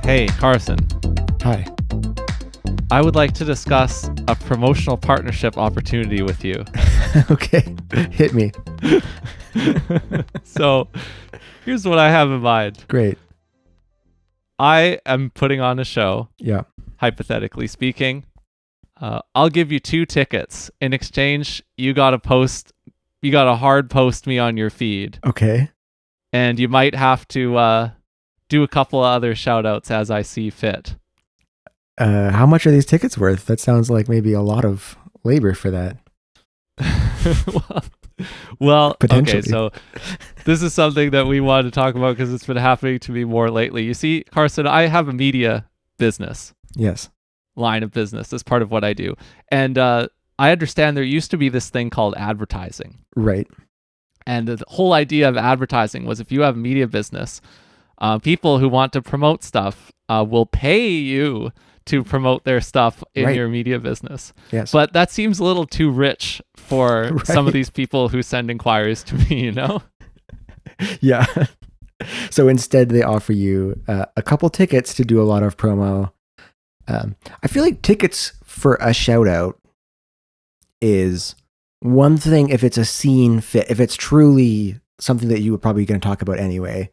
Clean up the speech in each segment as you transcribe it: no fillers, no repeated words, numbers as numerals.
Hey, Carson. Hi. I would like to discuss a promotional partnership opportunity with you. Okay, hit me. So, here's what I have in mind. Great. I am putting on a show, Yeah. hypothetically speaking. I'll give you 2 tickets. In exchange, you got to hard post me on your feed. Okay. And you might have to do a couple of other shout outs as I see fit. How much are these tickets worth? That sounds like maybe a lot of labor for that. Well, Potentially. okay, so this is something that we wanted to talk about because it's been happening to me more lately. You see, Carson, I have a media business. Yes. Line of business as part of what I do. And I understand there used to be this thing called advertising. Right. And the whole idea of advertising was if you have a media business, people who want to promote stuff will pay you to promote their stuff in Right. your media business. Yes. But that seems a little too rich for Right. some of these people who send inquiries to me, you know? Yeah. So instead, they offer you a couple tickets to do a lot of promo. I feel like tickets for a shout out is one thing if it's a scene fit, if it's truly something that you were probably going to talk about anyway.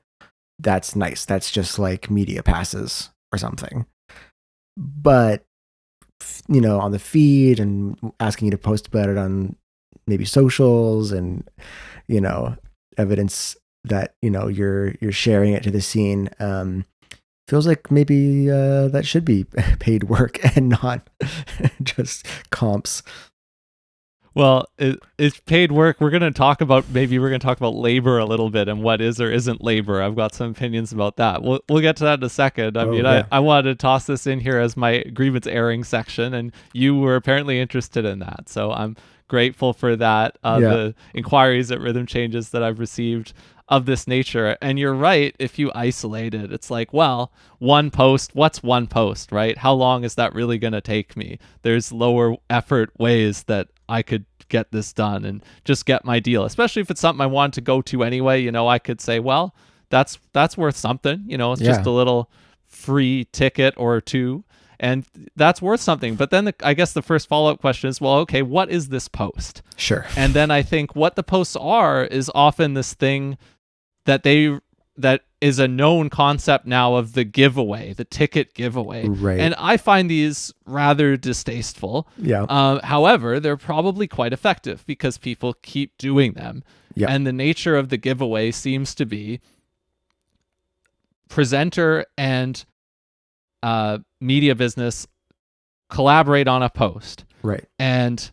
That's nice. That's just like media passes or something. But, you know, on the feed and asking you to post about it on maybe socials and, you know, evidence that, you know, you're sharing it to the scene, feels like maybe that should be paid work and not just comps. Well, it's paid work. We're going to talk about labor a little bit and what is or isn't labor. I've got some opinions about that. We'll get to that in a second. I wanted to toss this in here as my grievance airing section, and you were apparently interested in that. So I'm grateful for that. The inquiries at Rhythm Changes that I've received of this nature. And you're right, if you isolate it, it's like, well, one post, what's one post, right? How long is that really going to take me? There's lower effort ways that I could get this done and just get my deal, especially if it's something I want to go to anyway. You know, I could say, well, that's worth something. You know, it's just a little free ticket or two, and that's worth something. But then I guess the first follow-up question is, well, okay, what is this post? Sure. And then I think what the posts are is often this thing that is a known concept now of the giveaway, the ticket giveaway. Right. And I find these rather distasteful. Yeah. However, they're probably quite effective because people keep doing them. Yeah. And the nature of the giveaway seems to be presenter and media business collaborate on a post. Right. And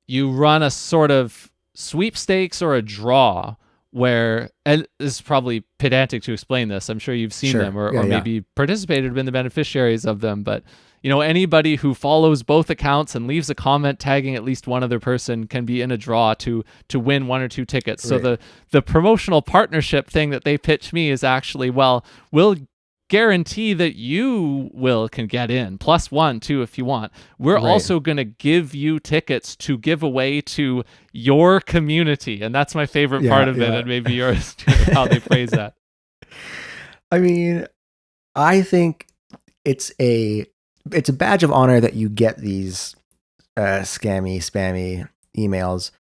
you run a sort of sweepstakes or a draw where, and this is probably pedantic to explain this, I'm sure you've seen them or maybe participated, been the beneficiaries of them, but you know, anybody who follows both accounts and leaves a comment tagging at least one other person can be in a draw to win 1 or 2 tickets. Right. So the promotional partnership thing that they pitch me is actually, well, we'll guarantee that you can get in +1 too if you want. We're also going to give you tickets to give away to your community, and that's my favorite part of it, and maybe yours too, how they phrase that. I mean, I think it's a badge of honor that you get these scammy, spammy emails,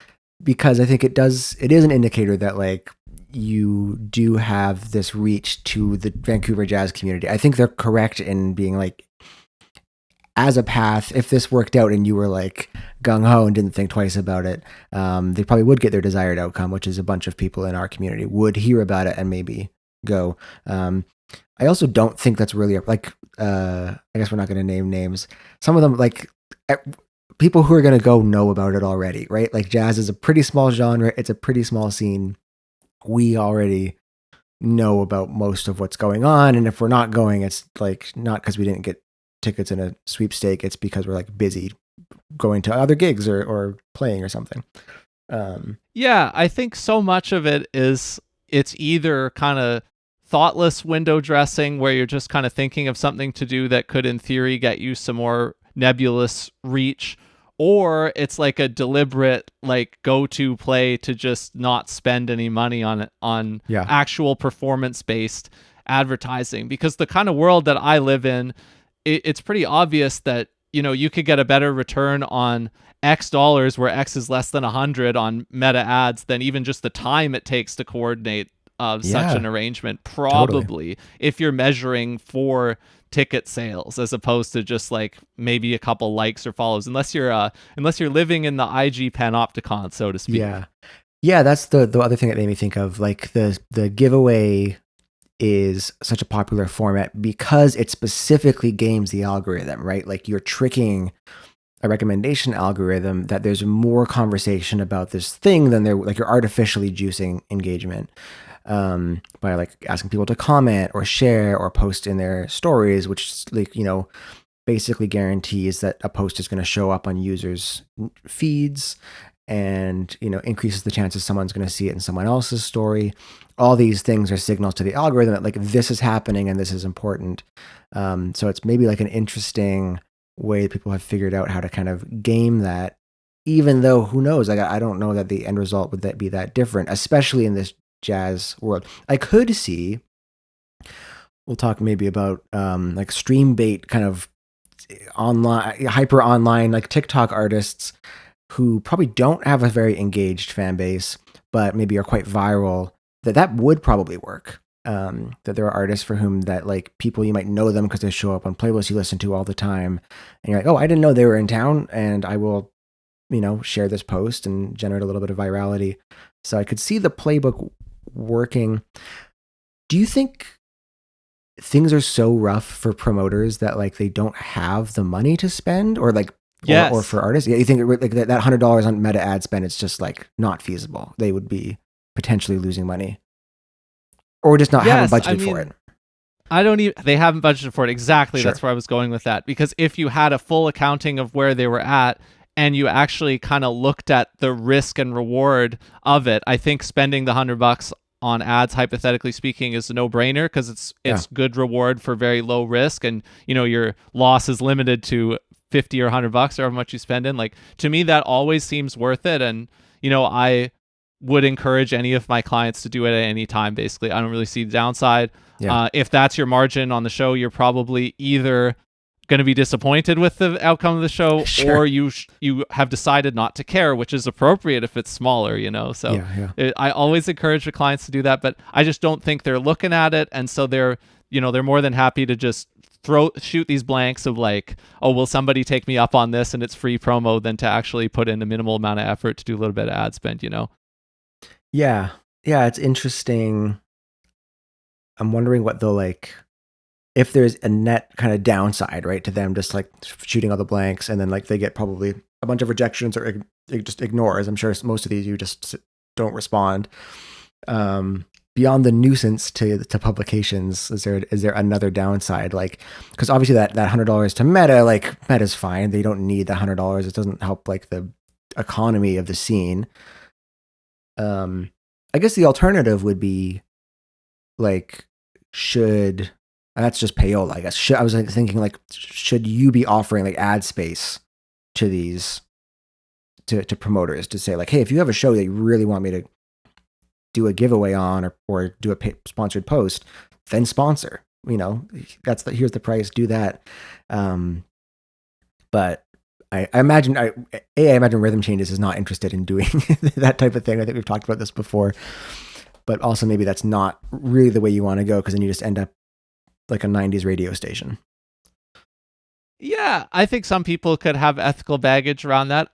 because I think it is an indicator that like you do have this reach to the Vancouver jazz community. I think they're correct in being like, as a path, if this worked out and you were like gung-ho and didn't think twice about it, they probably would get their desired outcome, which is a bunch of people in our community would hear about it and maybe go. I also don't think that's really like, I guess we're not going to name names. Some of them, like people who are going to go know about it already, right? Like jazz is a pretty small genre. It's a pretty small scene. We already know about most of what's going on. And if we're not going, it's like not because we didn't get tickets in a sweepstake. It's because we're like busy going to other gigs or playing or something. Yeah, I think so much of it is it's either kind of thoughtless window dressing where you're just kind of thinking of something to do that could in theory get you some more nebulous reach, or it's like a deliberate like go-to play to just not spend any money on actual performance-based advertising, because the kind of world that I live in, it's pretty obvious that, you could get a better return on X dollars, where X is less than 100 on meta ads, than even just the time it takes to coordinate such an arrangement, probably, totally. if you're measuring for ticket sales as opposed to just like maybe a couple likes or follows, unless you're living in the IG panopticon, so to speak. Yeah, that's the other thing that made me think of, like the giveaway is such a popular format because it specifically games the algorithm, right? Like you're tricking a recommendation algorithm that there's more conversation about this thing than like you're artificially juicing engagement by like asking people to comment or share or post in their stories, which, like, basically guarantees that a post is going to show up on users' feeds, and increases the chances someone's going to see it in someone else's story. All these things are signals to the algorithm that, like, this is happening and this is important. So it's maybe like an interesting way that people have figured out how to kind of game that, even though who knows, like, I don't know that the end result would be that different, especially in this jazz world. I could see, we'll talk maybe about like stream bait kind of online, hyper online, like TikTok artists who probably don't have a very engaged fan base, but maybe are quite viral, that would probably work. That there are artists for whom that, like, people, you might know them because they show up on playlists you listen to all the time, and you're like, oh, I didn't know they were in town, and I will, share this post and generate a little bit of virality. So I could see the playbook working. Do you think things are so rough for promoters that, like, they don't have the money to spend, or like, yes, or for artists? Yeah, you think like that $100 on meta ad spend, it's just like not feasible? They would be potentially losing money, or just not having budgeted for it. They haven't budgeted for it. Exactly. Sure. That's where I was going with that. Because if you had a full accounting of where they were at, and you actually kind of looked at the risk and reward of it, I think spending the $100 on ads, hypothetically speaking, is a no-brainer, because it's good reward for very low risk, and your loss is limited to 50 or $100 or how much you spend in. Like, to me, that always seems worth it. And I would encourage any of my clients to do it at any time. Basically, I don't really see the downside. If that's your margin on the show, you're probably either going to be disappointed with the outcome of the show, sure, or you have decided not to care, which is appropriate if it's smaller, so I always encourage the clients to do that, but I just don't think they're looking at it, and so they're more than happy to just shoot these blanks of like, oh, will somebody take me up on this and it's free promo, than to actually put in a minimal amount of effort to do a little bit of ad spend. Yeah, it's interesting. I'm wondering what they'll, like, if there's a net kind of downside, right, to them just like shooting all the blanks, and then like they get probably a bunch of rejections or just ignores. I'm sure most of these you just don't respond. Beyond the nuisance to publications, is there another downside? Like, because obviously that $100 to Meta, like, Meta's fine. They don't need the $100. It doesn't help like the economy of the scene. I guess the alternative would be, like, that's just payola, I guess. I was like thinking, like, should you be offering like ad space to these to promoters to say, like, hey, if you have a show that you really want me to do a giveaway on, or do a sponsored post, then sponsor. Here's the price. Do that. But I imagine Rhythm Changes is not interested in doing that type of thing. I think we've talked about this before. But also maybe that's not really the way you want to go, because then you just end up like a 90s radio station. Yeah, I think some people could have ethical baggage around that.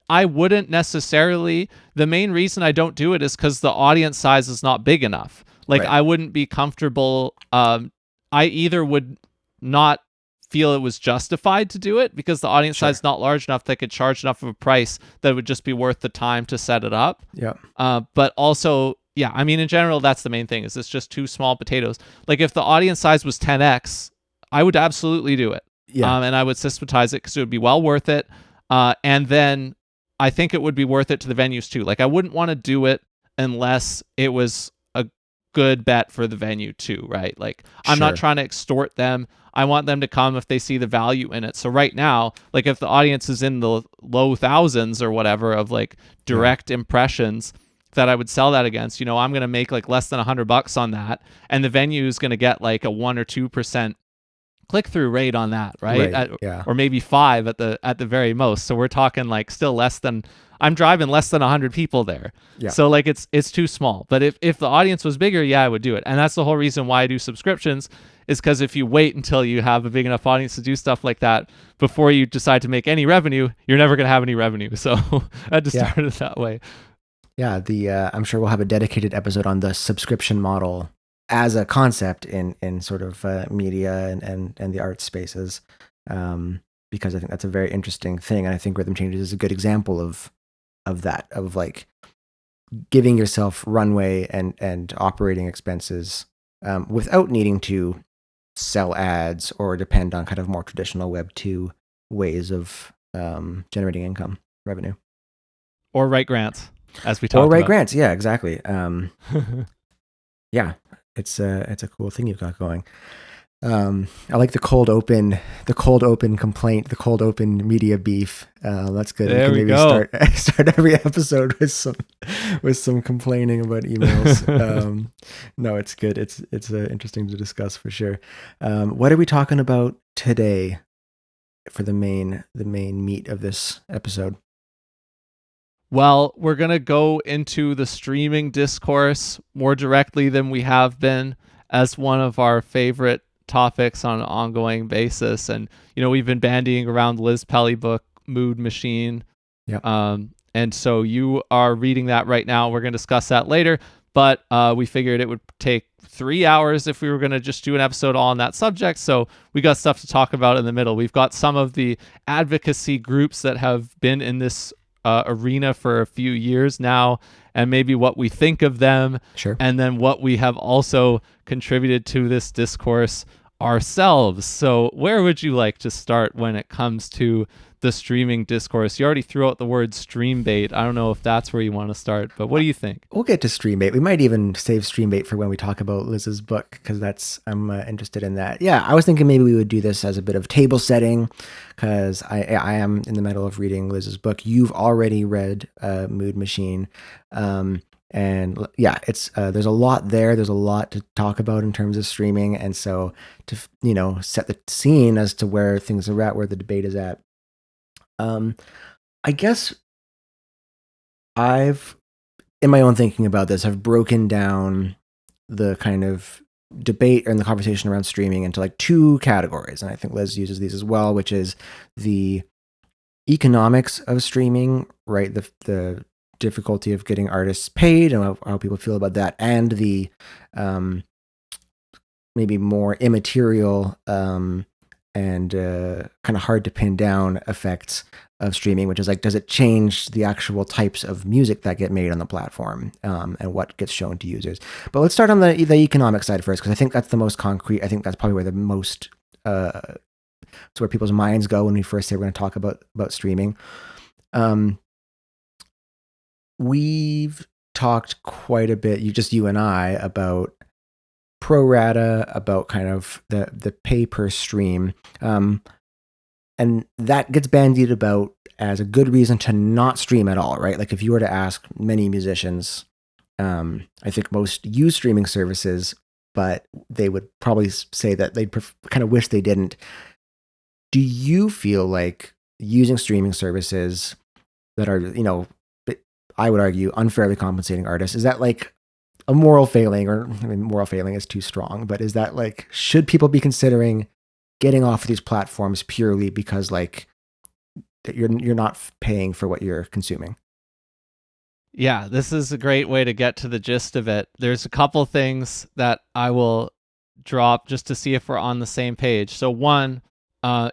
I wouldn't necessarily. The main reason I don't do it is because the audience size is not big enough. Like, right. I wouldn't be comfortable. I either would not feel it was justified to do it because the audience size is not large enough that could charge enough of a price that would just be worth the time to set it up. Yeah. But also, yeah, I mean, in general, that's the main thing, is it's just too small potatoes. Like, if the audience size was 10x, I would absolutely do it. Yeah. And I would systematize it because it would be well worth it. And then I think it would be worth it to the venues too. Like, I wouldn't want to do it unless it was a good bet for the venue too, right? Like, I'm not trying to extort them. I want them to come if they see the value in it. So right now, like, if the audience is in the low thousands or whatever of like direct impressions, that I would sell that against, I'm going to make like less than $100 on that, and the venue is going to get like a 1 or 2% click-through rate on that, right? Yeah. Or maybe 5 at the very most. So we're talking like still less than, I'm driving less than 100 people there. Yeah. So like it's too small. But if the audience was bigger, yeah, I would do it. And that's the whole reason why I do subscriptions, is because if you wait until you have a big enough audience to do stuff like that before you decide to make any revenue, you're never going to have any revenue. So I had to start it that way. Yeah, I'm sure we'll have a dedicated episode on the subscription model as a concept in sort of media and the art spaces, because I think that's a very interesting thing, and I think Rhythm Changes is a good example of that, of like giving yourself runway and operating expenses without needing to sell ads or depend on kind of more traditional Web 2 ways of generating income revenue. Or write grants, as we talked about. Or write grants, yeah, exactly. Yeah, it's a cool thing you've got going. I like the cold open complaint, the cold open media beef. That's good. There we can we maybe go. start every episode with some complaining about emails. No, it's good. It's interesting to discuss for sure. What are we talking about today for the main meat of this episode? Well, we're going to go into the streaming discourse more directly than we have been, as one of our favorite topics on an ongoing basis. And, we've been bandying around Liz Pelly book, Mood Machine. Yep. And so you are reading that right now. We're going to discuss that later. But we figured it would take 3 hours if we were going to just do an episode all on that subject. So we got stuff to talk about in the middle. We've got some of the advocacy groups that have been in this arena for a few years now, and maybe what we think of them. Sure. And then what we have also contributed to this discourse ourselves. So where would you like to start when it comes to the streaming discourse? You already threw out the word stream bait. I don't know if that's where you want to start, but what do you think? We'll get to stream bait. We might even save stream bait for when we talk about Liz's book, because I'm interested in that. Yeah, I was thinking maybe we would do this as a bit of table setting, because I am in the middle of reading Liz's book. You've already read Mood Machine. And yeah, it's there's a lot there. There's a lot to talk about in terms of streaming, and so to set the scene as to where things are at, where the debate is at. I guess I've, in my own thinking about this, I've broken down the kind of debate and the conversation around streaming into like 2 categories, and I think Liz uses these as well, which is the economics of streaming, right? The difficulty of getting artists paid and how people feel about that, and the maybe more immaterial and kind of hard to pin down effects of streaming, which is like, does it change the actual types of music that get made on the platform, and what gets shown to users? But let's start on the economic side first, because I think that's the most concrete. I think that's probably where the most it's where people's minds go when we first say we're going to talk about streaming. We've talked quite a bit, you and I, about pro rata, about kind of the pay per stream, and that gets bandied about as a good reason to not stream at all, right? Like if you were to ask many musicians, I think most use streaming services, but they would probably say that they'd kind of wish they didn't. Do you feel like using streaming services that are, I would argue, unfairly compensating artists, is that like a moral failing? Or, I mean, moral failing is too strong, but is that like, should people be considering getting off of these platforms purely because like you're not paying for what you're consuming? Yeah, this is a great way to get to the gist of it. There's a couple things that I will drop just to see if we're on the same page. So one,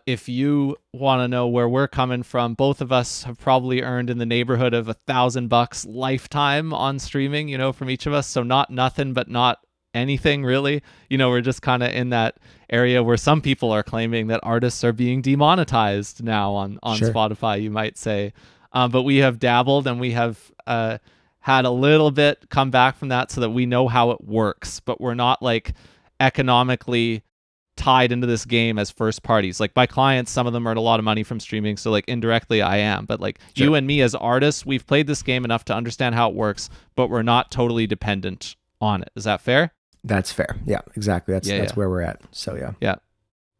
if you want to know where we're coming from, both of us have probably earned in the neighborhood of $1,000 lifetime on streaming, from each of us. So not nothing, but not anything really. We're just kind of in that area where some people are claiming that artists are being demonetized now on Sure. Spotify, you might say. But we have dabbled, and we have had a little bit come back from that so that we know how it works, but we're not like economically tied into this game as first parties. Like my clients, some of them earn a lot of money from streaming, so like indirectly I am. But like Sure. you and me as artists, we've played this game enough to understand how it works, but we're not totally dependent on it. Is that fair? That's fair. Yeah, exactly. That's where we're at. So yeah. Yeah.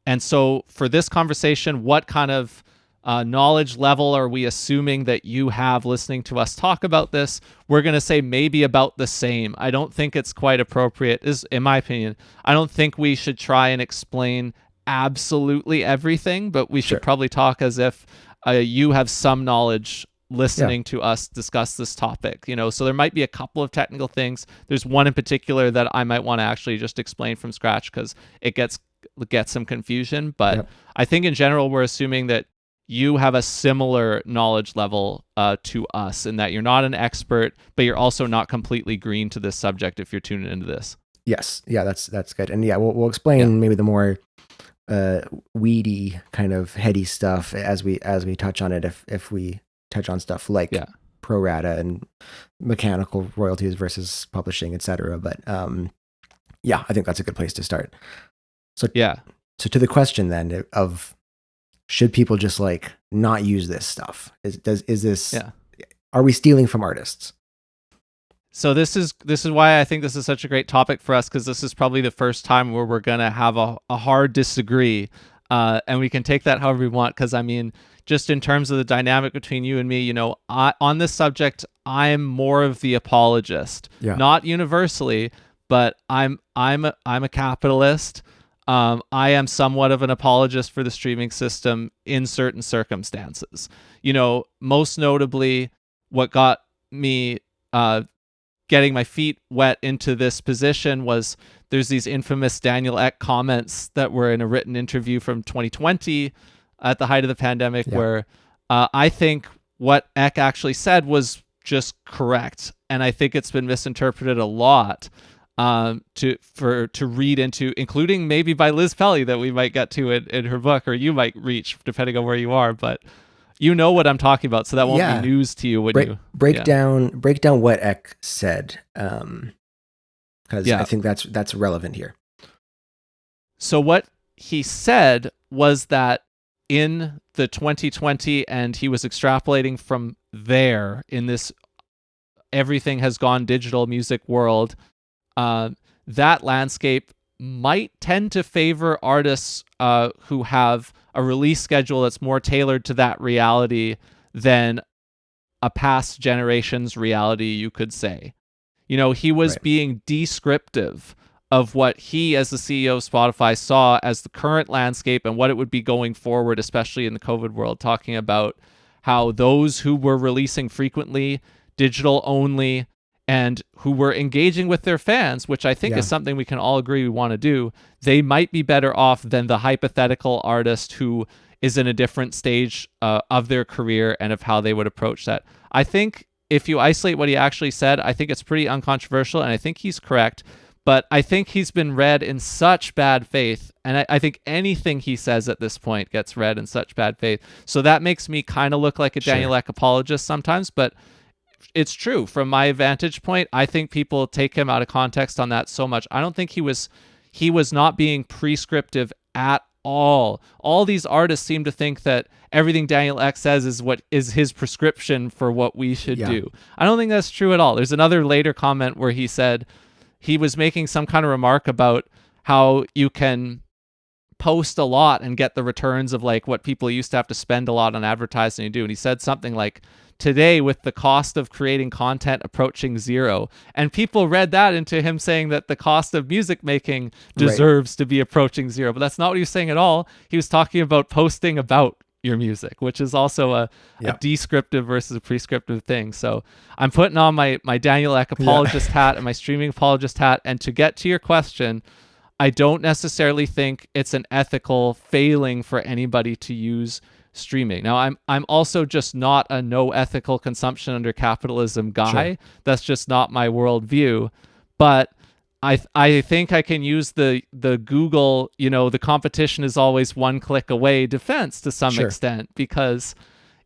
And so for this conversation, what kind of knowledge level are we assuming that you have listening to us talk about this? We're going to say maybe about the same. I don't think it's quite appropriate, in my opinion. I don't think we should try and explain absolutely everything, but we should probably talk as if you have some knowledge listening to us discuss this topic. So there might be a couple of technical things. There's one in particular that I might want to actually just explain from scratch because it gets some confusion. But I think in general, we're assuming that you have a similar knowledge level to us, in that you're not an expert, but you're also not completely green to this subject if you're tuning into this. Yes. Yeah, that's good. And yeah, we'll explain maybe the more weedy kind of heady stuff as we touch on it, if we touch on stuff like pro rata and mechanical royalties versus publishing, etc. But I think that's a good place to start. So to the question then of, should people just like not use this stuff? Are we stealing from artists? So this is why I think this is such a great topic for us, because this is probably the first time where we're gonna have a hard disagree, and we can take that however we want. Because I mean, just in terms of the dynamic between you and me, on this subject, I'm more of the apologist, not universally, but I'm a capitalist. I am somewhat of an apologist for the streaming system in certain circumstances. Most notably, what got me getting my feet wet into this position was there's these infamous Daniel Ek comments that were in a written interview from 2020 at the height of the pandemic, where I think what Ek actually said was just correct. And I think it's been misinterpreted a lot. To read into, including maybe by Liz Pelly, that we might get to in her book, or you might reach, depending on where you are. But you know what I'm talking about, so that won't be news to you. Break down what Ek said, because I think that's relevant here. So what he said was that in the 2020, and he was extrapolating from there in this everything has gone digital music world. That landscape might tend to favor artists who have a release schedule that's more tailored to that reality than a past generation's reality, you could say. He was being descriptive of what he, as the CEO of Spotify, saw as the current landscape and what it would be going forward, especially in the COVID world, talking about how those who were releasing frequently, digital only, and who were engaging with their fans, which I think is something we can all agree we want to do, they might be better off than the hypothetical artist who is in a different stage of their career and of how they would approach that. I think if you isolate what he actually said, I think it's pretty uncontroversial, and I think he's correct, but I think he's been read in such bad faith, and I think anything he says at this point gets read in such bad faith. So that makes me kind of look like a Daniel Ek apologist sometimes, but it's true. From my vantage point, I think people take him out of context on that so much. I don't think he was not being prescriptive at all. All these artists seem to think that everything Daniel Ek says is what is his prescription for what we should do. I don't think that's true at all. There's another later comment where he said he was making some kind of remark about how you can post a lot and get the returns of like what people used to have to spend a lot on advertising to do. And he said something like, today, with the cost of creating content approaching zero. And people read that into him saying that the cost of music making deserves to be approaching zero. But that's not what he was saying at all. He was talking about posting about your music, which is also a descriptive versus a prescriptive thing. So I'm putting on my Daniel Ek apologist hat and my streaming apologist hat. And to get to your question, I don't necessarily think it's an ethical failing for anybody to use streaming. Now, I'm also just not a no ethical consumption under capitalism guy. That's just not my worldview. But I think I can use the Google, the competition is always one click away defense to some extent, because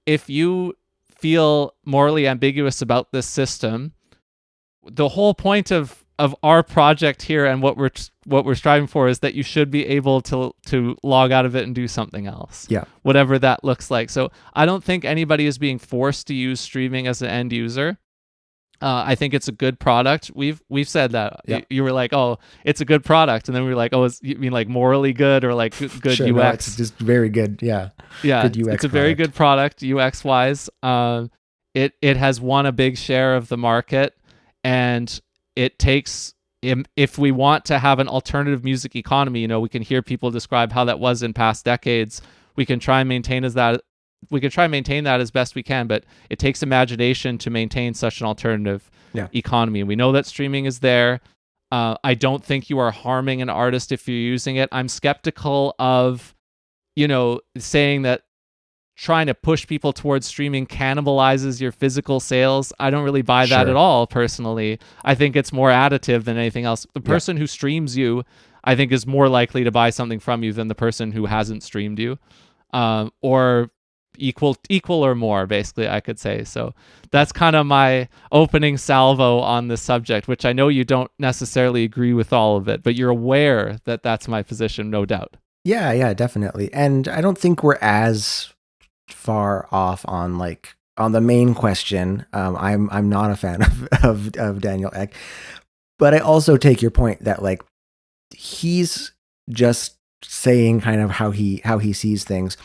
if you feel morally ambiguous about this system, the whole point of our project here and what we're striving for is that you should be able to log out of it and do something else. Yeah. Whatever that looks like. So I don't think anybody is being forced to use streaming as an end user. I think it's a good product. We've said that. Yeah. You were like, oh, it's a good product, and then we were like, oh, you mean like morally good or like good sure, UX? No, it's just very good. Yeah. Yeah, Good UX it's a very good product UX wise. It has won a big share of the market, and it takes. If we want to have an alternative music economy, we can hear people describe how that was in past decades. We can try and maintain that as best we can, but it takes imagination to maintain such an alternative economy. We know that streaming is there. I don't think you are harming an artist if you're using it. I'm skeptical of, saying that trying to push people towards streaming cannibalizes your physical sales. I don't really buy that at all, personally. I think it's more additive than anything else. The person who streams you, I think, is more likely to buy something from you than the person who hasn't streamed you. Or equal or more, basically, I could say. So that's kind of my opening salvo on this subject, which I know you don't necessarily agree with all of it, but you're aware that that's my position, no doubt. Yeah, definitely. And I don't think we're as far off on the main question. I'm not a fan of Daniel Ek, but I also take your point that he's just saying kind of how he sees things.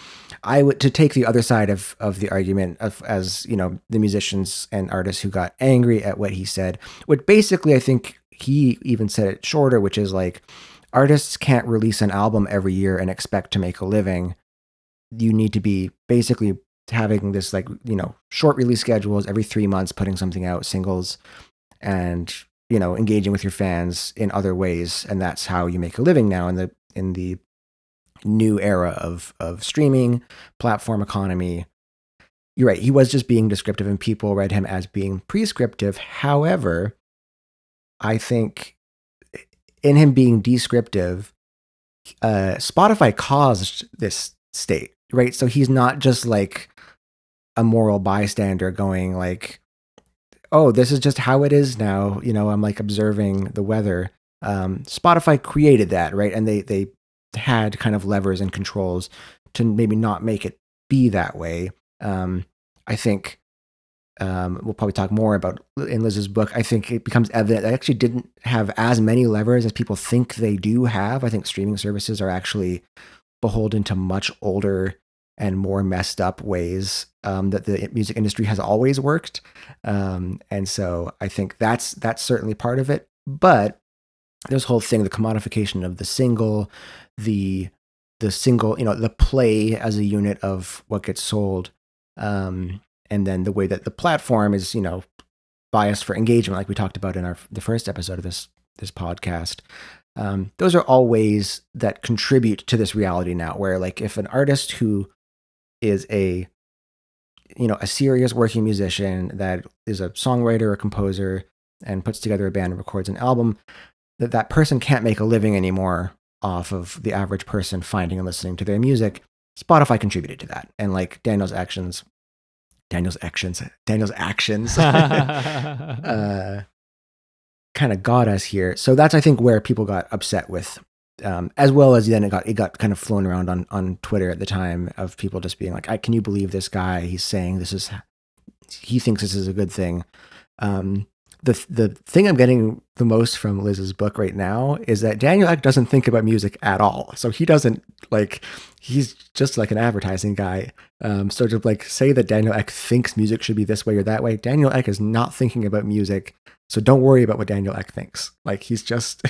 I would, to take the other side of the argument as the musicians and artists who got angry at what he said, which basically I think he even said it shorter, which is artists can't release an album every year and expect to make a living. You need to be basically having this short release schedules every 3 months, putting something out, singles, and engaging with your fans in other ways, and that's how you make a living now in the new era of streaming, platform economy. You're right, he was just being descriptive and people read him as being prescriptive. However, I think in him being descriptive, Spotify caused this state, right? So he's not just a moral bystander going oh, this is just how it is now. I'm observing the weather. Spotify created that, right? And they had kind of levers and controls to maybe not make it be that way. I think we'll probably talk more about in Liz's book. I think it becomes evident they actually didn't have as many levers as people think they do have. I think streaming services are actually beholden to much older and more messed up ways that the music industry has always worked. And so I think that's certainly part of it. But this whole thing, the commodification of the single, the single, the play as a unit of what gets sold, and then the way that the platform is, biased for engagement, like we talked about in the first episode of this podcast. Those are all ways that contribute to this reality now, where if an artist who is a serious working musician that is a songwriter or composer and puts together a band and records an album, that person can't make a living anymore off of the average person finding and listening to their music. Spotify contributed to that. And Daniel's actions kind of got us here. So that's, I think, where people got upset with, as well as then it got kind of flown around on Twitter at the time of people just being can you believe this guy? He's saying he thinks this is a good thing. The thing I'm getting the most from Liz's book right now is that Daniel Ek doesn't think about music at all. So he doesn't he's just an advertising guy. So to say that Daniel Ek thinks music should be this way or that way, Daniel Ek is not thinking about music. So don't worry about what Daniel Ek thinks. He's just,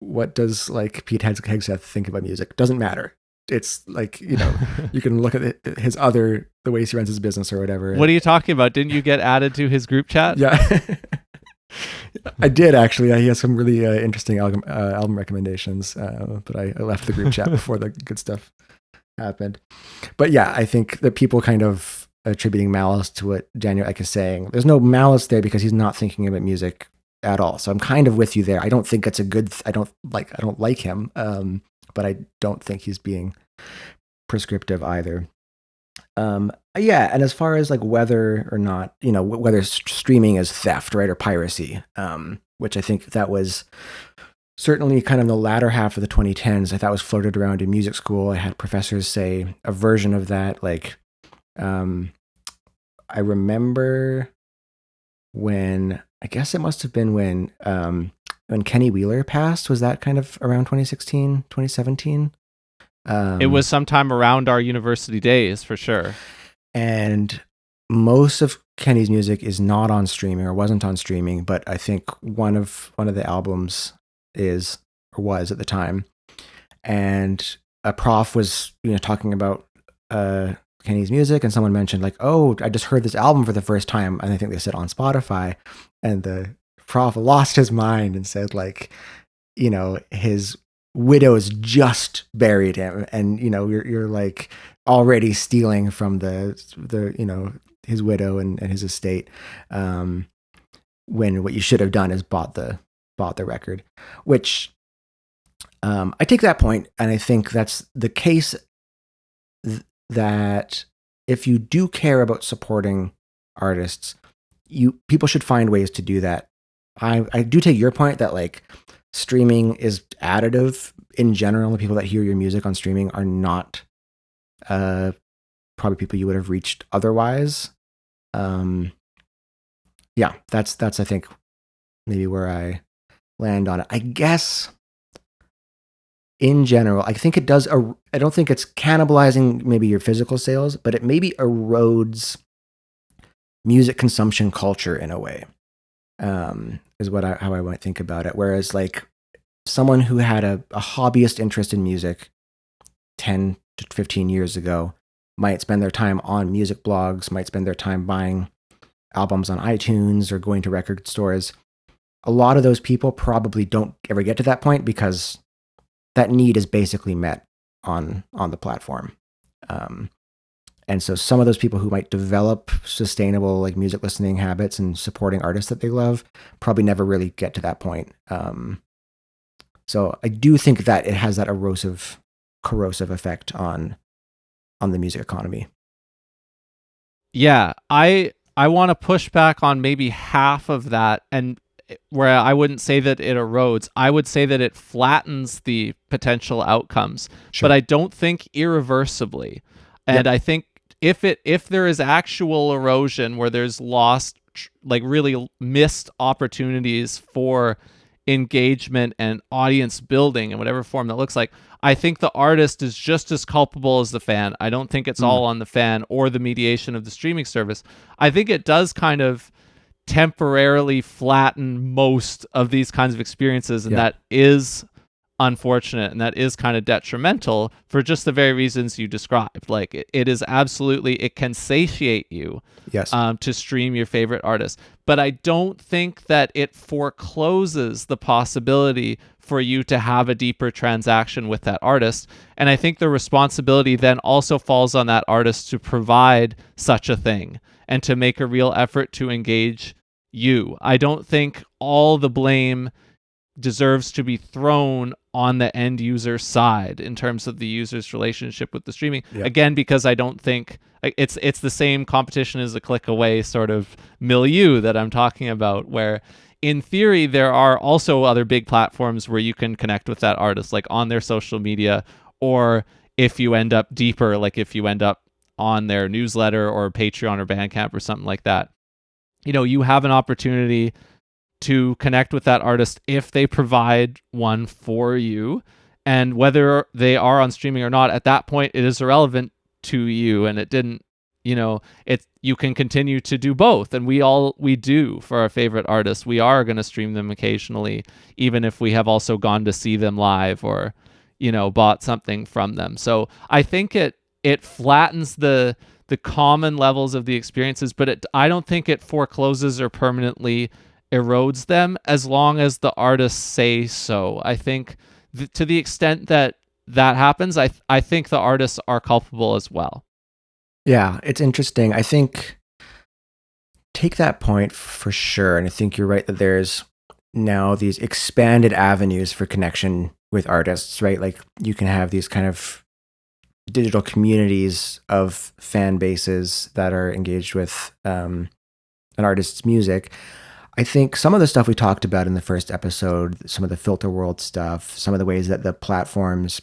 what does Pete Hegseth think about music? Doesn't matter. It's you can look at the ways he runs his business or whatever. What are you talking about? Didn't you get added to his group chat? Yeah, I did actually. He has some really interesting album recommendations, but I left the group chat before the good stuff happened. But yeah, I think that people kind of attributing malice to what Daniel Ek is saying. There's no malice there because he's not thinking about music at all. So I'm kind of with you there. I don't think it's a good. I don't like him. But I don't think he's being prescriptive either. Yeah, and as far as like whether or not, whether streaming is theft, right, or piracy, which I think that was certainly kind of the latter half of the 2010s. I thought was floated around in music school. I had professors say a version of that, like, I remember when, I guess it must have been when Kenny Wheeler passed. Was that kind of around 2016, 2017? It was sometime around our university days, for sure. And most of Kenny's music is not on streaming or wasn't on streaming, but I think one of the albums is or was at the time. And a prof was talking about Kenny's music, and someone mentioned like, "Oh, I just heard this album for the first time," and I think they said on Spotify, and the prof lost his mind and said like, his widow's just buried him, and you're like already stealing from the his widow and his estate, when what you should have done is bought the record, which I take that point, and I think that's the case, that if you do care about supporting artists, people should find ways to do that. I do take your point that like streaming is additive in general. The people that hear your music on streaming are not probably people you would have reached otherwise. Yeah, that's I think maybe where I land on it. I guess in general, I think it does. I don't think it's cannibalizing maybe your physical sales, but it maybe erodes music consumption culture in a way. Is how I might think about it. Whereas like someone who had a hobbyist interest in music 10 to 15 years ago might spend their time on music blogs, might spend their time buying albums on iTunes or going to record stores. A lot of those people probably don't ever get to that point because that need is basically met on the platform. And so some of those people who might develop sustainable like music listening habits and supporting artists that they love probably never really get to that point. So I do think that it has that corrosive effect on the music economy. Yeah, I want to push back on maybe half of that, and where I wouldn't say that it erodes, I would say that it flattens the potential outcomes, Sure. but I don't think irreversibly. And I think if there is actual erosion where there's lost, like really missed opportunities for engagement and audience building in whatever form that looks like, I think the artist is just as culpable as the fan. I don't think it's all on the fan or the mediation of the streaming service. I think it does kind of temporarily flatten most of these kinds of experiences, and that is unfortunate, and that is kind of detrimental for just the very reasons you described. Like it is absolutely, it can satiate you, to stream your favorite artist, but I don't think that it forecloses the possibility for you to have a deeper transaction with that artist. And I think the responsibility then also falls on that artist to provide such a thing and to make a real effort to engage you. I don't think all the blame deserves to be thrown on the end user side in terms of the user's relationship with the streaming. Again, because I don't think it's the same competition as a click away sort of milieu that I'm talking about, where in theory there are also other big platforms where you can connect with that artist, like on their social media, or if you end up deeper, like if you end up on their newsletter or Patreon or Bandcamp or something like that, you have an opportunity to connect with that artist if they provide one for you. And whether they are on streaming or not, at that point, it is irrelevant to you. And it didn't, you can continue to do both. And we do for our favorite artists. We are going to stream them occasionally, even if we have also gone to see them live or, bought something from them. So I think it flattens the common levels of the experiences, but I don't think it forecloses or permanently erodes them as long as the artists say so. I think to the extent that happens, I think the artists are culpable as well. Yeah, it's interesting. I think take that point for sure. And I think you're right that there's now these expanded avenues for connection with artists, right? Like you can have these kind of digital communities of fan bases that are engaged with an artist's music. I think some of the stuff we talked about in the first episode, some of the filter world stuff, some of the ways that the platforms,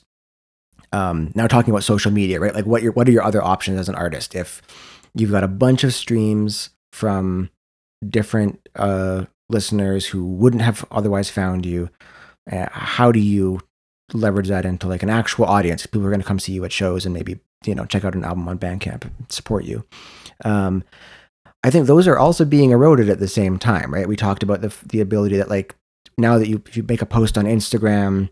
now talking about social media, right? Like what are your other options as an artist? If you've got a bunch of streams from different listeners who wouldn't have otherwise found you, how do you leverage that into like an actual audience? People are going to come see you at shows and maybe, check out an album on Bandcamp and support you. I think those are also being eroded at the same time, right? We talked about the ability that like now that if you make a post on Instagram,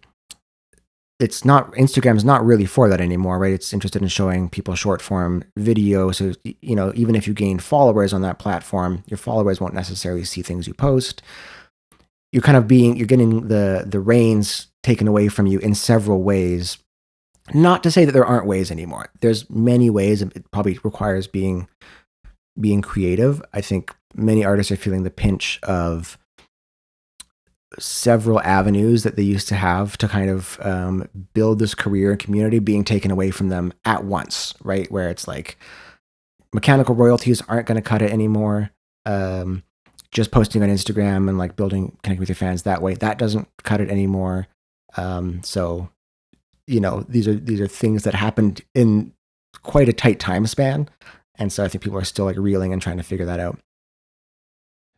Instagram's not really for that anymore, right? It's interested in showing people short form video. So, even if you gain followers on that platform, your followers won't necessarily see things you post. You're getting the reins taken away from you in several ways. Not to say that there aren't ways anymore. There's many ways, and it probably requires being creative. I think many artists are feeling the pinch of several avenues that they used to have to kind of build this career and community being taken away from them at once, right? Where it's like mechanical royalties aren't going to cut it anymore. Just posting on Instagram and like connecting with your fans that way, that doesn't cut it anymore. So, these are things that happened in quite a tight time span. And so I think people are still like reeling and trying to figure that out.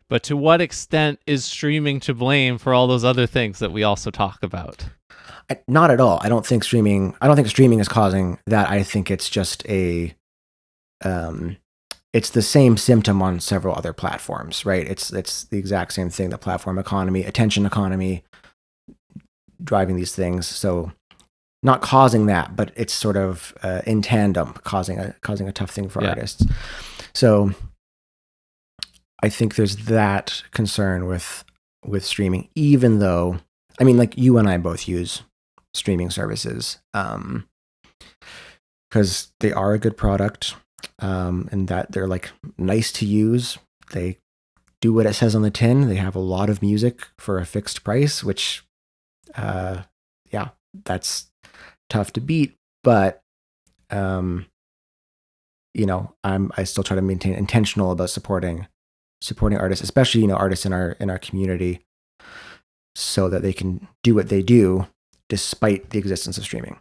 But to what extent is streaming to blame for all those other things that we also talk about? Not at all. I don't think streaming is causing that. I think it's just it's the same symptom on several other platforms, right? It's the exact same thing, the platform economy, attention economy driving these things. So not causing that, but it's sort of in tandem causing a tough thing for artists. So I think there's that concern with streaming, even though, I mean, like you and I both use streaming services because they are a good product and that they're like nice to use. They do what it says on the tin. They have a lot of music for a fixed price, which, that's tough to beat, but I still try to maintain intentional about supporting artists, especially artists in our community, so that they can do what they do despite the existence of streaming.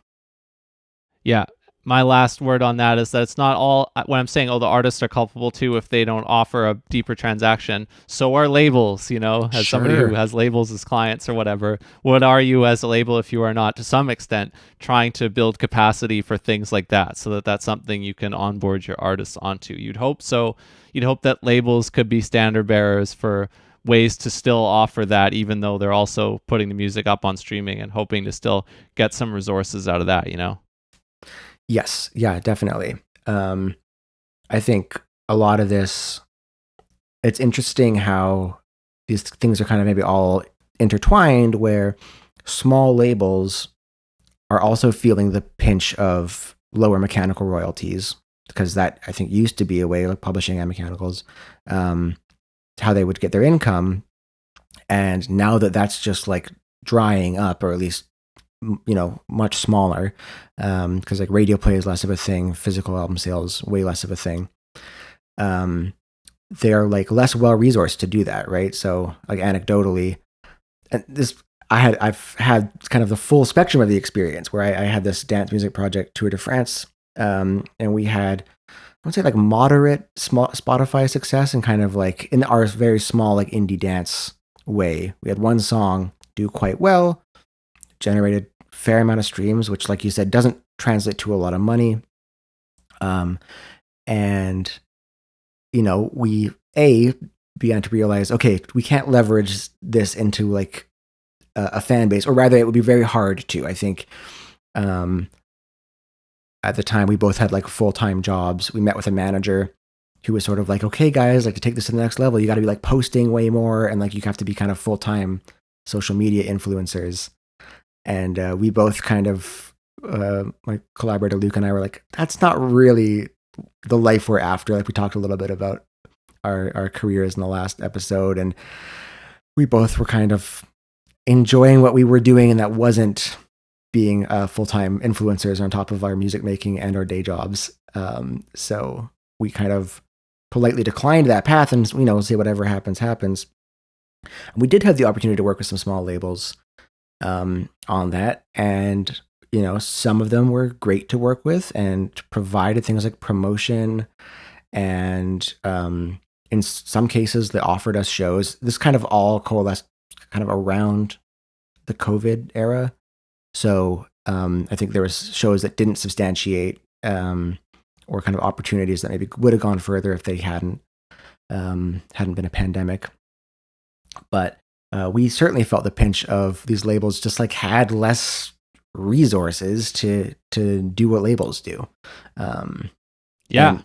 Yeah, my last word on that is that it's not all when I'm saying the artists are culpable too if they don't offer a deeper transaction. So are labels, as somebody who has labels as clients or whatever. What are you as a label if you are not, to some extent, trying to build capacity for things like that, so that that's something you can onboard your artists onto? You'd hope so. You'd hope that labels could be standard bearers for ways to still offer that, even though they're also putting the music up on streaming and hoping to still get some resources out of that, Yes. Yeah, definitely. I think a lot of this, it's interesting how these things are kind of maybe all intertwined, where small labels are also feeling the pinch of lower mechanical royalties, because that I think used to be a way, like publishing and mechanicals, how they would get their income. And now that's just like drying up, or at least much smaller, because like radio play is less of a thing, physical album sales way less of a thing. They're like less well resourced to do that, right? So like anecdotally, and I've had kind of the full spectrum of the experience where I had this dance music project, Tour de France, and we had, I would say, like moderate small Spotify success, and kind of like in our very small like indie dance way. We had one song do quite well, generated fair amount of streams, which, like you said, doesn't translate to a lot of money. And we began to realize, okay, we can't leverage this into like a fan base, or rather, it would be very hard to. I think at the time we both had like full-time jobs. We met with a manager who was sort of like, okay, guys, like to take this to the next level, you got to be like posting way more, and like you have to be kind of full-time social media influencers. And we both kind of, my collaborator Luke and I were like, that's not really the life we're after. Like we talked a little bit about our careers in the last episode, and we both were kind of enjoying what we were doing, and that wasn't being full-time influencers on top of our music making and our day jobs. So we kind of politely declined that path and, say whatever happens, happens. We did have the opportunity to work with some small labels on that. And, some of them were great to work with and provided things like promotion. And in some cases, they offered us shows. This kind of all coalesced kind of around the COVID era. So I think there was shows that didn't substantiate or kind of opportunities that maybe would have gone further if they hadn't been a pandemic. But we certainly felt the pinch of these labels just like had less resources to do what labels do. Yeah.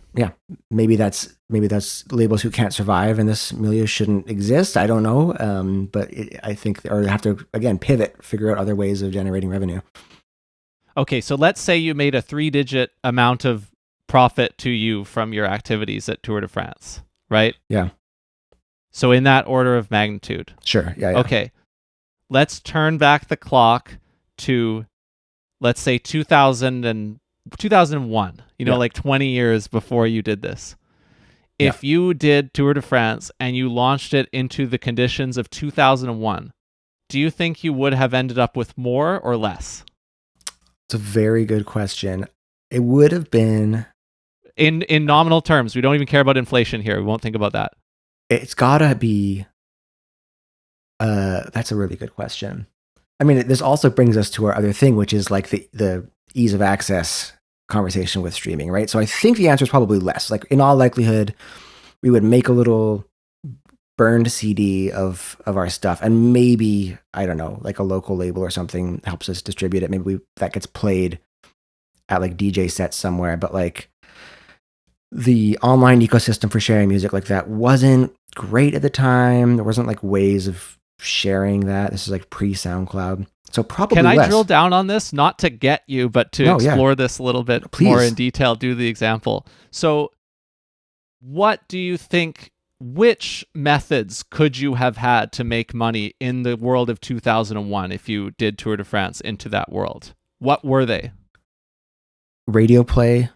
Maybe that's labels who can't survive and this milieu shouldn't exist. I don't know. But I think, or have to, again, pivot, figure out other ways of generating revenue. Okay. So let's say you made a 3-digit amount of profit to you from your activities at Tour de France, right? Yeah. So in that order of magnitude. Sure. Yeah. Okay. Let's turn back the clock to, let's say 2001, like 20 years before you did this. If you did Tour de France and you launched it into the conditions of 2001, do you think you would have ended up with more or less? It's a very good question. It would have been... In nominal terms. We don't even care about inflation here. We won't think about that. It's gotta be... that's a really good question. I mean, this also brings us to our other thing, which is like the ease of access conversation with streaming, right? So I think the answer is probably less. Like in all likelihood, we would make a little burned CD of our stuff, and maybe, I don't know, like a local label or something helps us distribute it. Maybe that gets played at like DJ sets somewhere, but like the online ecosystem for sharing music like that wasn't great at the time. There wasn't like ways of sharing that. This is like pre-SoundCloud. So probably Can I less. drill down on this? Not to get you, but to explore this a little bit more in detail, do the example. So what do you think, which methods could you have had to make money in the world of 2001 if you did Tour de France into that world? What were they? Radio play,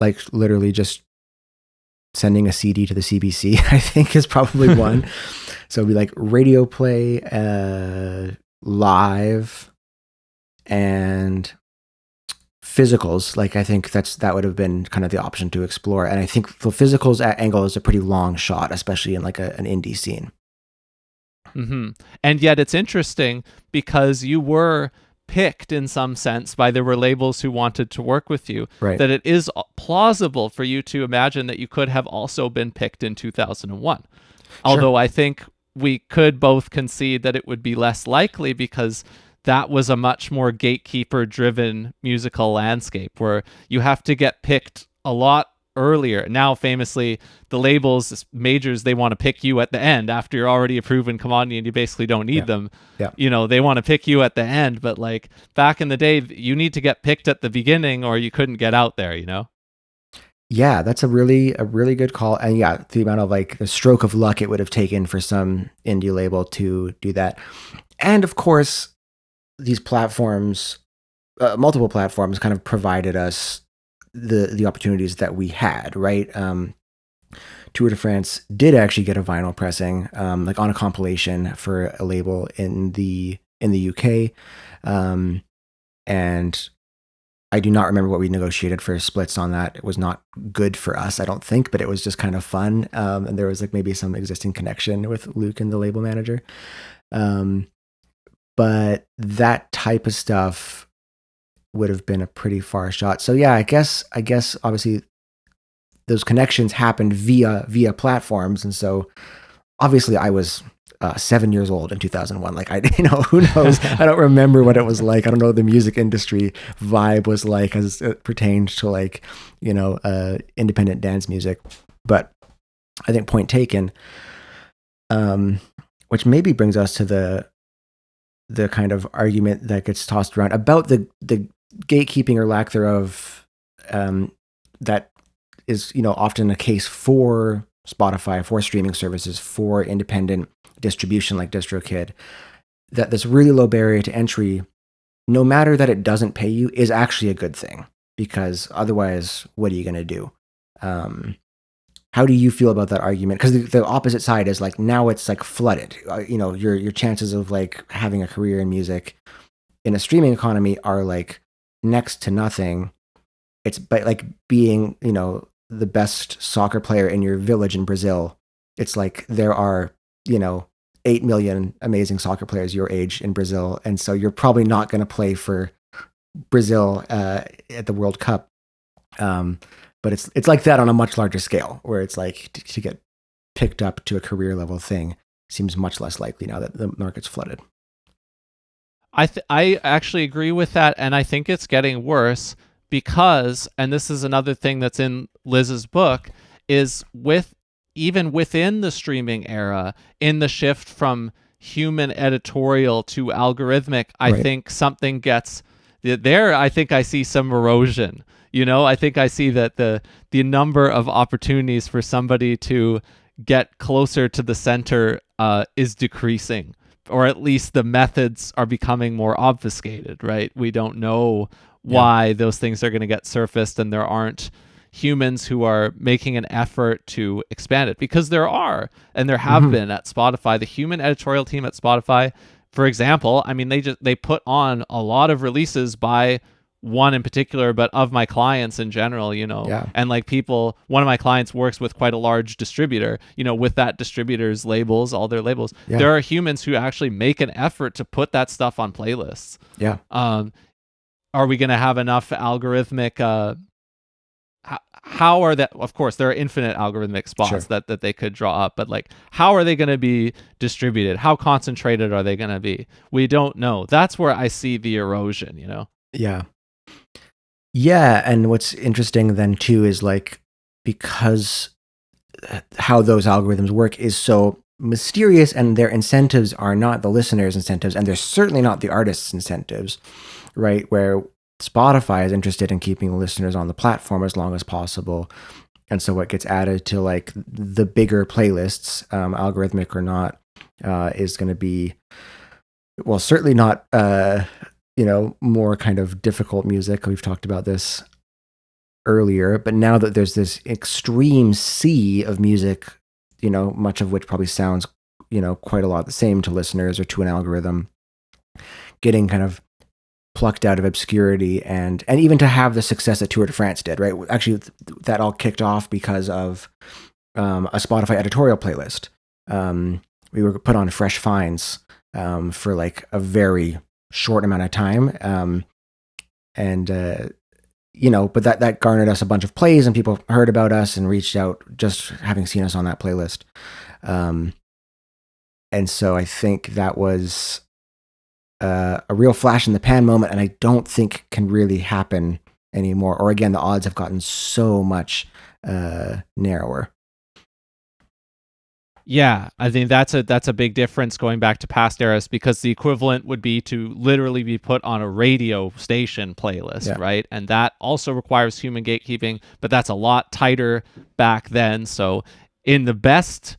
like literally just sending a CD to the CBC, I think is probably one. So it'd be like radio play, live, and physicals. Like I think that would have been kind of the option to explore. And I think the physicals angle is a pretty long shot, especially in like an indie scene. Mm-hmm. And yet it's interesting because you were picked in some sense by there were labels who wanted to work with you, right? That it is plausible for you to imagine that you could have also been picked in 2001. Sure. Although I think we could both concede that it would be less likely because that was a much more gatekeeper-driven musical landscape where you have to get picked a lot earlier. Now, famously, the labels, majors, they want to pick you at the end after you're already a proven commodity and you basically don't need them. Yeah. They want to pick you at the end, but like back in the day, you need to get picked at the beginning or you couldn't get out there, Yeah, that's a really good call. And yeah, the amount of like the stroke of luck it would have taken for some indie label to do that. And of course, these platforms, multiple platforms kind of provided us the opportunities that we had, right? Tour de France did actually get a vinyl pressing, like on a compilation for a label in the UK. And I do not remember what we negotiated for splits on that. It was not good for us, I don't think, but it was just kind of fun. And there was like maybe some existing connection with Luke and the label manager. But that type of stuff would have been a pretty far shot. So yeah, I guess obviously those connections happened via platforms. And so obviously I was 7 years old in 2001. Like who knows? I don't remember what it was like. I don't know what the music industry vibe was like as it pertained to like, independent dance music. But I think point taken, which maybe brings us to the kind of argument that gets tossed around about the gatekeeping or lack thereof, that is, often a case for Spotify, for streaming services, for independent distribution like DistroKid, that this really low barrier to entry no matter that it doesn't pay you, is actually a good thing, because otherwise, what are you going to do? How do you feel about that argument? Because the opposite side is like, now it's like flooded. Your chances of like having a career in music in a streaming economy are like next to nothing. It's but like being, the best soccer player in your village in Brazil. It's like there are, 8 million amazing soccer players your age in Brazil. And so you're probably not going to play for Brazil at the World Cup. But it's like that on a much larger scale, where it's like to get picked up to a career level thing seems much less likely now that the market's flooded. I actually agree with that, and I think it's getting worse because, and this is another thing that's in Liz's book, is even within the streaming era, in the shift from human editorial to algorithmic, I Right. think something gets there. I think I see some erosion. I think I see that the number of opportunities for somebody to get closer to the center is decreasing, or at least the methods are becoming more obfuscated, right? We don't know why those things are going to get surfaced, and there aren't humans who are making an effort to expand it, because there are, and there have been at Spotify. The human editorial team at Spotify, for example, I mean, they put on a lot of releases by one in particular, but of my clients in general, Yeah. and like one of my clients works with quite a large distributor, with that distributor's labels, all their labels. Yeah. There are humans who actually make an effort to put that stuff on playlists. Yeah. Are we going to have enough algorithmic, how are that? Of course, there are infinite algorithmic spots that they could draw up, but like, how are they going to be distributed? How concentrated are they going to be? We don't know. That's where I see the erosion, Yeah. Yeah. And what's interesting then too is like, because how those algorithms work is so mysterious, and their incentives are not the listeners' incentives, and they're certainly not the artists' incentives, right? Where Spotify is interested in keeping listeners on the platform as long as possible. And so what gets added to like the bigger playlists, algorithmic or not, is going to be, well, certainly not, more kind of difficult music. We've talked about this earlier, but now that there's this extreme sea of music, much of which probably sounds, quite a lot the same to listeners or to an algorithm, getting kind of plucked out of obscurity, and even to have the success that Tour de France did, right? Actually, that all kicked off because of a Spotify editorial playlist. We were put on Fresh Finds for like a very short amount of time, but that garnered us a bunch of plays, and people heard about us and reached out just having seen us on that playlist. And so I think that was a real flash in the pan moment, and I don't think can really happen anymore. Or again, the odds have gotten so much narrower. Yeah, I think that's a big difference going back to past eras, because the equivalent would be to literally be put on a radio station playlist, right? And that also requires human gatekeeping, but that's a lot tighter back then. So in the best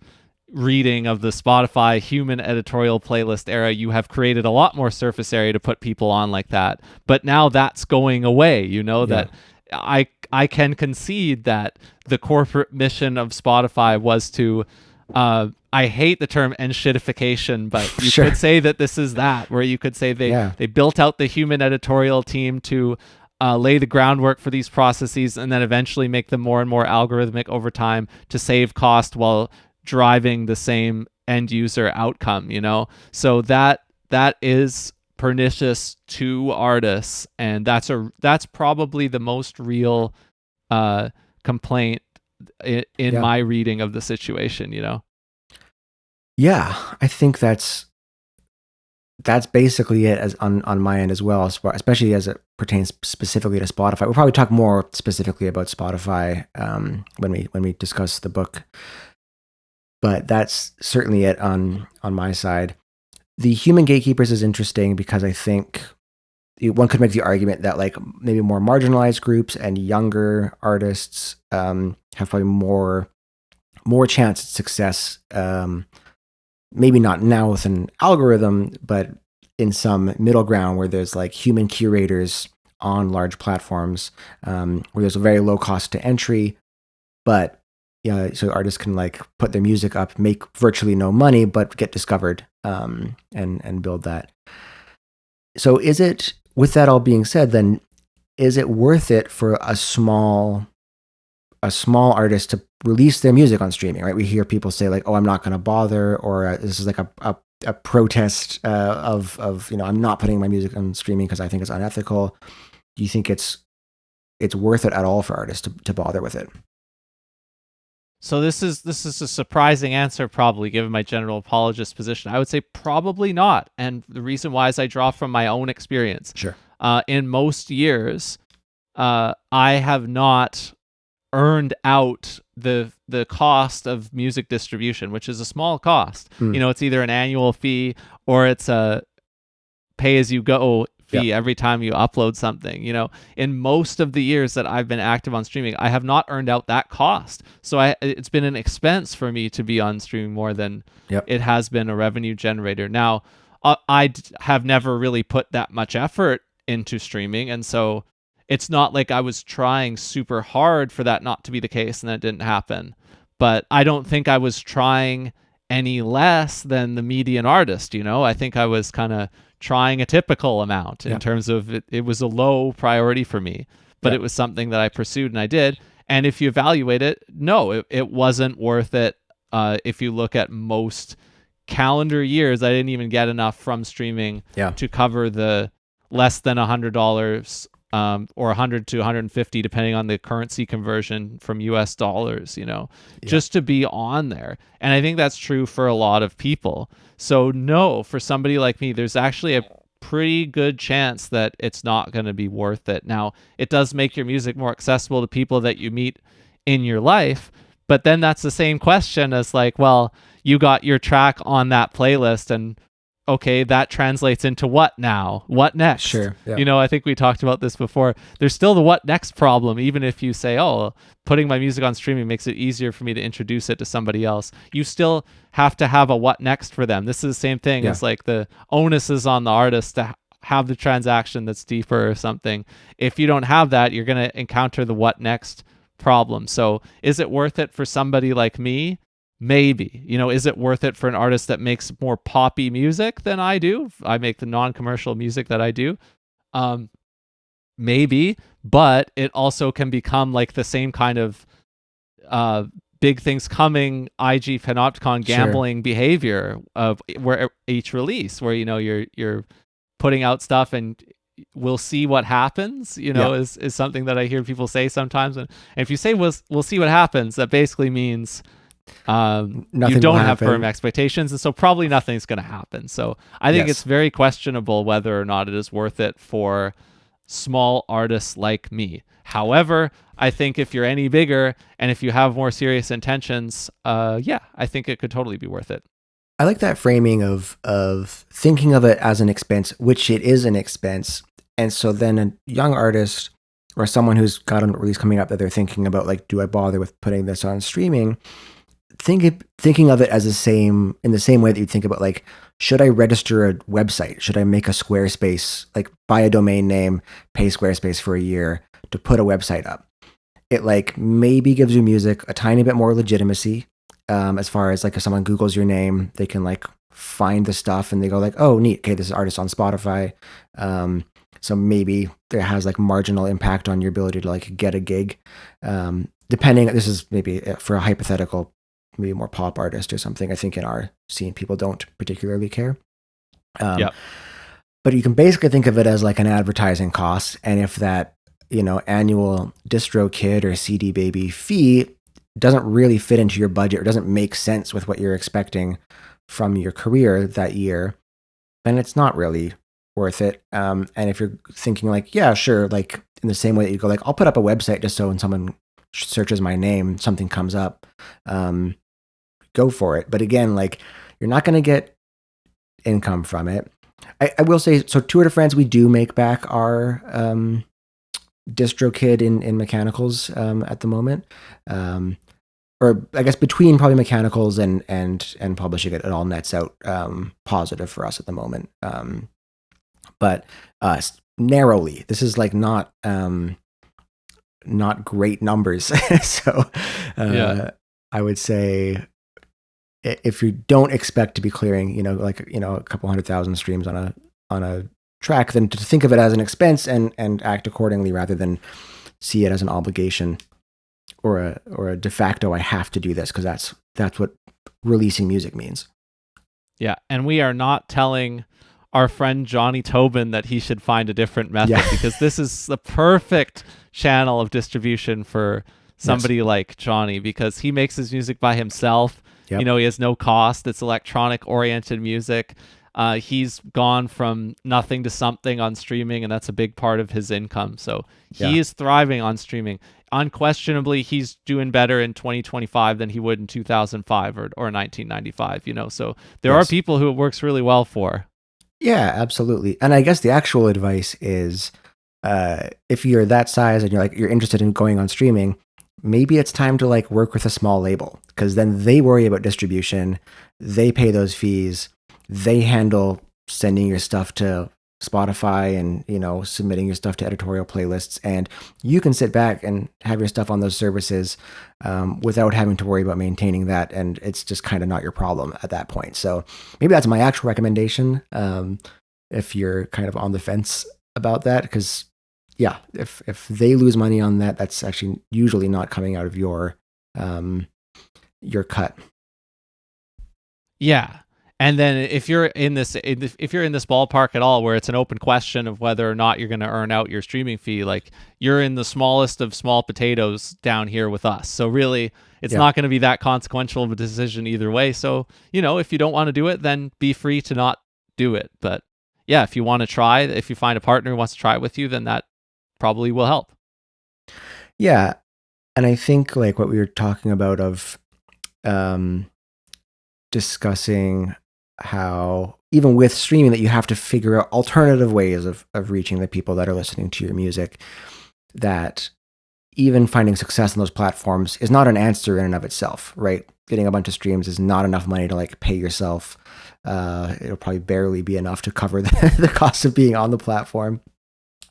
reading of the Spotify human editorial playlist era, you have created a lot more surface area to put people on like that. But now that's going away, that I can concede that the corporate mission of Spotify was to I hate the term enshittification, but you could say that this is that, where you could say they built out the human editorial team to lay the groundwork for these processes, and then eventually make them more and more algorithmic over time to save cost while driving the same end user outcome, So that is pernicious to artists, and that's probably the most real complaint in my reading of the situation, Yeah, I think that's basically it as on my end as well, especially as it pertains specifically to Spotify. We'll probably talk more specifically about Spotify when we discuss the book. But that's certainly it on my side. The human gatekeepers is interesting because I think one could make the argument that like maybe more marginalized groups and younger artists have probably more chance at success. Maybe not now with an algorithm, but in some middle ground where there's like human curators on large platforms, where there's a very low cost to entry, but so artists can like put their music up, make virtually no money, but get discovered, and build that. So is it, with that all being said, then is it worth it for a small artist to release their music on streaming, right? We hear people say like, oh, I'm not going to bother, or this is like a protest of I'm not putting my music on streaming because I think it's unethical. Do you think it's worth it at all for artists to bother with it? So this is a surprising answer, probably, given my general apologist position. I would say probably not, and the reason why is I draw from my own experience. Sure. In most years, I have not earned out the cost of music distribution, which is a small cost. It's either an annual fee or it's a pay as you go fee every time you upload something. In most of the years that I've been active on streaming, I have not earned out that cost. So it's been an expense for me to be on streaming more than it has been a revenue generator. Now, I have never really put that much effort into streaming, and so it's not like I was trying super hard for that not to be the case and that didn't happen. But I don't think I was trying any less than the median artist. I think I was kind of trying a typical amount in terms of it was a low priority for me, but it was something that I pursued and I did. And if you evaluate it, no, it wasn't worth it. If you look at most calendar years, I didn't even get enough from streaming to cover the less than $100 or 100 to 150, depending on the currency conversion from US dollars, just to be on there. And I think that's true for a lot of people. So no, for somebody like me, there's actually a pretty good chance that it's not going to be worth it. Now, it does make your music more accessible to people that you meet in your life, but then that's the same question as like, well, you got your track on that playlist, and okay, that translates into what now? What next? Sure. Yeah. I think we talked about this before. There's still the what next problem, even if you say, oh, putting my music on streaming makes it easier for me to introduce it to somebody else. You still have to have a what next for them. This is the same thing as like the onus is on the artist to have the transaction that's deeper or something. If you don't have that, you're going to encounter the what next problem. So is it worth it for somebody like me? Maybe. Is it worth it for an artist that makes more poppy music than I do? I make the non-commercial music that I do. Maybe, but it also can become like the same kind of big things coming IG panopticon gambling behavior of where each release, where you're putting out stuff and we'll see what happens, is something that I hear people say sometimes. And if you say we'll see what happens, that basically means you don't have firm expectations, and so probably nothing's going to happen. So I think it's very questionable whether or not it is worth it for small artists like me. However, I think if you're any bigger and if you have more serious intentions, I think it could totally be worth it. I like that framing of thinking of it as an expense, which it is an expense. And so then a young artist or someone who's got a release coming up that they're thinking about, like, do I bother with putting this on streaming? Thinking of it as in the same way that you think about, like, should I register a website? Should I make a Squarespace, like buy a domain name, pay Squarespace for a year to put a website up? It like maybe gives your music a tiny bit more legitimacy, as far as like if someone Googles your name, they can like find the stuff and they go like, oh, neat. Okay, this is artist on Spotify. So maybe there has like marginal impact on your ability to like get a gig. Depending, this is maybe for a hypothetical, maybe more pop artist or something. I think in our scene, people don't particularly care. But you can basically think of it as like an advertising cost. And if that, annual DistroKid or CD Baby fee doesn't really fit into your budget or doesn't make sense with what you're expecting from your career that year, then it's not really worth it. And if you're thinking like, yeah, sure, like in the same way that you go like, I'll put up a website just so when someone searches my name, something comes up, go for it. But again, like you're not going to get income from it. I will say, so Tour de France, we do make back our DistroKid in mechanicals at the moment. Or I guess between probably mechanicals and publishing it all nets out positive for us at the moment. but narrowly. This is like not great numbers. So Yeah. I would say if you don't expect to be clearing, a couple 100,000 streams on a track, then to think of it as an expense and act accordingly rather than see it as an obligation or a de facto I have to do this because that's what releasing music means. Yeah, and we are not telling our friend Johnny Tobin that he should find a different method because this is the perfect channel of distribution for somebody like Johnny because he makes his music by himself. Yep. He has no cost. It's electronic oriented music. He's gone from nothing to something on streaming, and that's a big part of his income. So he is thriving on streaming. Unquestionably, he's doing better in 2025 than he would in 2005 or 1995. So there are people who it works really well for. Yeah, absolutely. And I guess the actual advice is, if you're that size and you're interested in going on streaming, maybe it's time to work with a small label because then they worry about distribution, they pay those fees, they handle sending your stuff to Spotify and submitting your stuff to editorial playlists, and you can sit back and have your stuff on those services without having to worry about maintaining that, and it's just kind of not your problem at that point. So maybe that's my actual recommendation if you're kind of on the fence about that, because if they lose money on that, that's actually usually not coming out of your cut. Yeah. And then if you're in this ballpark at all, where it's an open question of whether or not you're going to earn out your streaming fee, you're in the smallest of small potatoes down here with us. So really, it's not going to be that consequential of a decision either way. So if you don't want to do it, then be free to not do it. But yeah, if you want to try, if you find a partner who wants to try it with you, then that probably will help. Yeah, and I think what we were talking about of discussing how even with streaming that you have to figure out alternative ways of reaching the people that are listening to your music, that even finding success on those platforms is not an answer in and of itself, right? Getting a bunch of streams is not enough money to pay yourself. It'll probably barely be enough to cover the cost of being on the platform.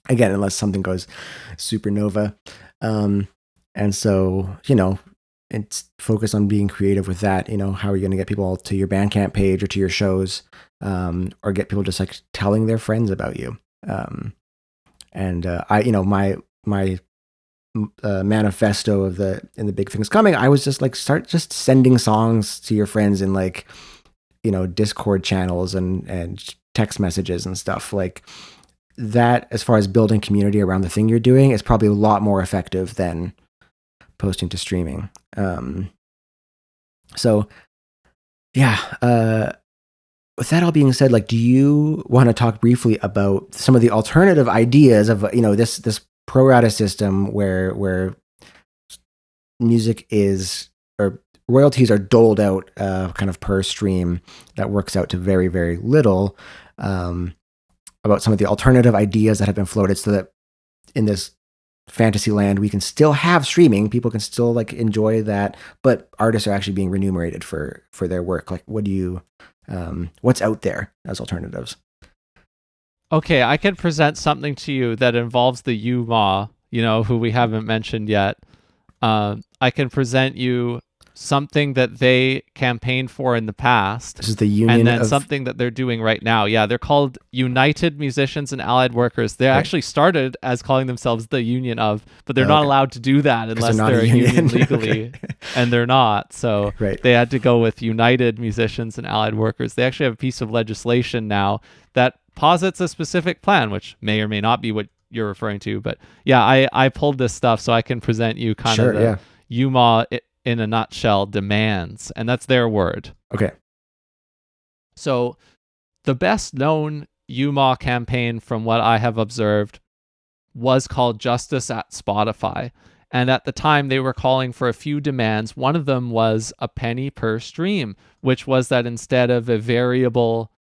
Again, unless something goes supernova. And so, it's focus on being creative with that. How are you going to get people to your Bandcamp page or to your shows, or get people just telling their friends about you. My manifesto of in the big things coming, I was just start just sending songs to your friends in Discord channels and text messages and stuff that. As far as building community around the thing you're doing, is probably a lot more effective than posting to streaming. So yeah, with that all being said, do you want to talk briefly about some of the alternative ideas of this pro rata system where music is, or royalties are doled out kind of per stream that works out to very, very little, about some of the alternative ideas that have been floated so that in this fantasy land we can still have streaming, people can still enjoy that, but artists are actually being remunerated for their work. What do you what's out there as alternatives? Okay, I can present something to you that involves the UMAW, who we haven't mentioned yet. I can present you something that they campaigned for in the past. This is the union, and then something that they're doing right now. Yeah, they're called United Musicians and Allied Workers. They actually started as calling themselves the Union of, but they're not allowed to do that unless they're a union legally, and they're not. So they had to go with United Musicians and Allied Workers. They actually have a piece of legislation now that posits a specific plan, which may or may not be what you're referring to. But yeah, I pulled this stuff so I can present you kind of the UMAW in a nutshell demands, and that's their word. Okay. So the best known UMAW campaign from what I have observed was called Justice at Spotify. And at the time they were calling for a few demands. One of them was a penny per stream, which was that instead of a variable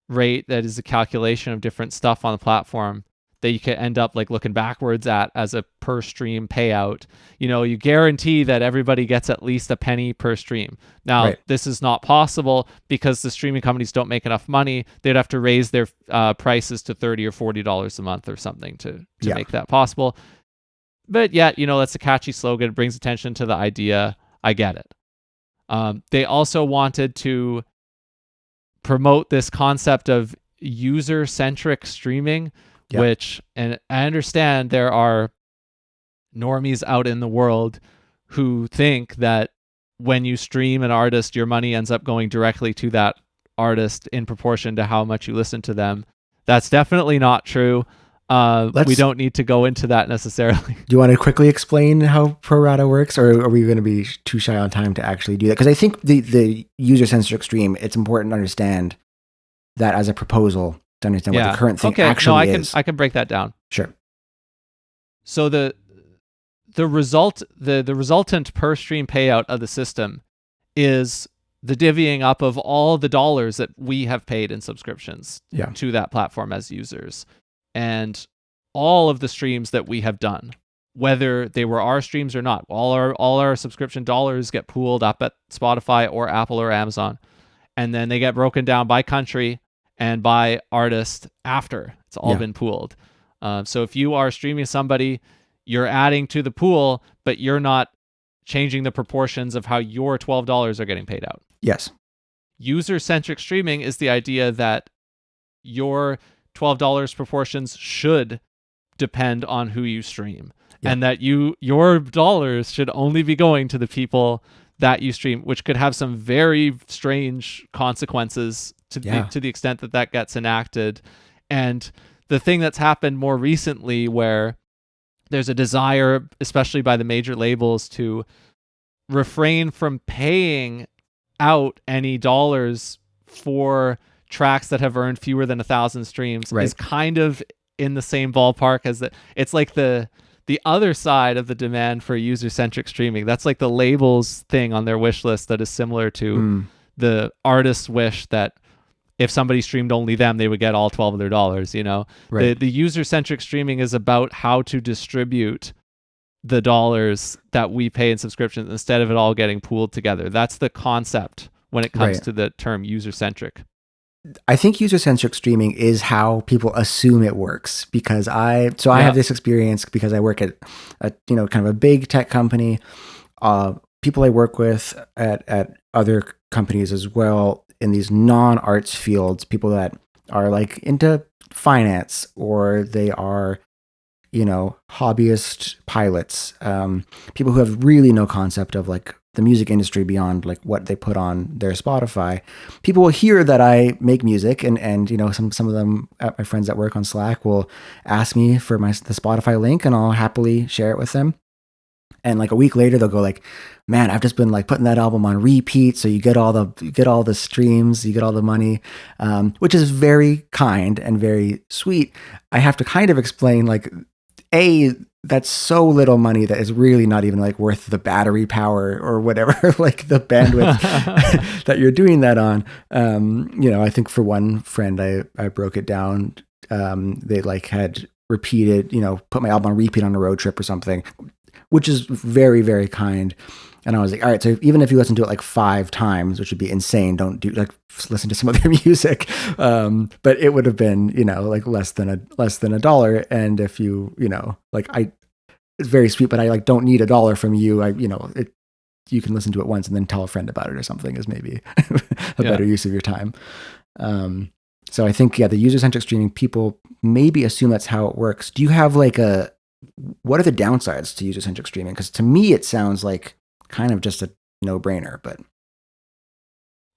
rate that is a calculation of different stuff on the platform, that you can end up like looking backwards at as a per stream payout. You guarantee that everybody gets at least a penny per stream. Now, this is not possible because the streaming companies don't make enough money. They'd have to raise their prices to $30 or $40 a month or something to make that possible. But yet, that's a catchy slogan. It brings attention to the idea. I get it. They also wanted to promote this concept of user-centric streaming, which, and I understand there are normies out in the world who think that when you stream an artist, your money ends up going directly to that artist in proportion to how much you listen to them. That's definitely not true. We don't need to go into that necessarily. Do you want to quickly explain how pro rata works, or are we going to be too shy on time to actually do that? Because I think the user-centric stream, it's important to understand that as a proposal to understand what the current thing actually is. I can break that down. Sure. So the resultant per stream payout of the system is the divvying up of all the dollars that we have paid in subscriptions to that platform as users. And all of the streams that we have done, whether they were our streams or not, all our subscription dollars get pooled up at Spotify or Apple or Amazon, and then they get broken down by country and by artist after it's all been pooled. So if you are streaming somebody, you're adding to the pool, but you're not changing the proportions of how your $12 are getting paid out. Yes. User-centric streaming is the idea that your $12 proportions should depend on who you stream, and that your dollars should only be going to the people that you stream, which could have some very strange consequences to the extent that gets enacted. And the thing that's happened more recently, where there's a desire, especially by the major labels, to refrain from paying out any dollars for tracks that have earned fewer than 1,000 streams, is kind of in the same ballpark as that. It's like the other side of the demand for user-centric streaming. That's like the labels thing on their wish list that is similar to the artist's wish that if somebody streamed only them, they would get all 12 of their dollars. The user-centric streaming is about how to distribute the dollars that we pay in subscriptions instead of it all getting pooled together. That's the concept when it comes to the term user-centric. I think user-centric streaming is how people assume it works, because I have this experience because I work at a kind of a big tech company. People I work with at other companies as well in these non-arts fields, people that are like into finance, or they are hobbyist pilots, people who have really no concept of like the music industry beyond like what they put on their Spotify. People will hear that I make music, and some of them, my friends that work on Slack, will ask me for the Spotify link, and I'll happily share it with them. And like a week later, they'll go like, "Man, I've just been like putting that album on repeat, so you get all the streams, you get all the money," which is very kind and very sweet. I have to kind of explain like, that's so little money that is really not even like worth the battery power or whatever, like the bandwidth that you're doing that on. I think for one friend, I broke it down. They like had repeated, put my album on repeat on a road trip or something, which is very, very kind. And I was like, all right, so even if you listen to it like 5 times, which would be insane, don't do like listen to some other music. But it would have been, like less than $1. And if you, it's very sweet, but I like don't need $1 from you. You can listen to it once and then tell a friend about it or something is maybe a better use of your time. So I think, the user-centric streaming, people maybe assume that's how it works. Do you have like what are the downsides to user-centric streaming? Because to me, it sounds like kind of just a no-brainer, but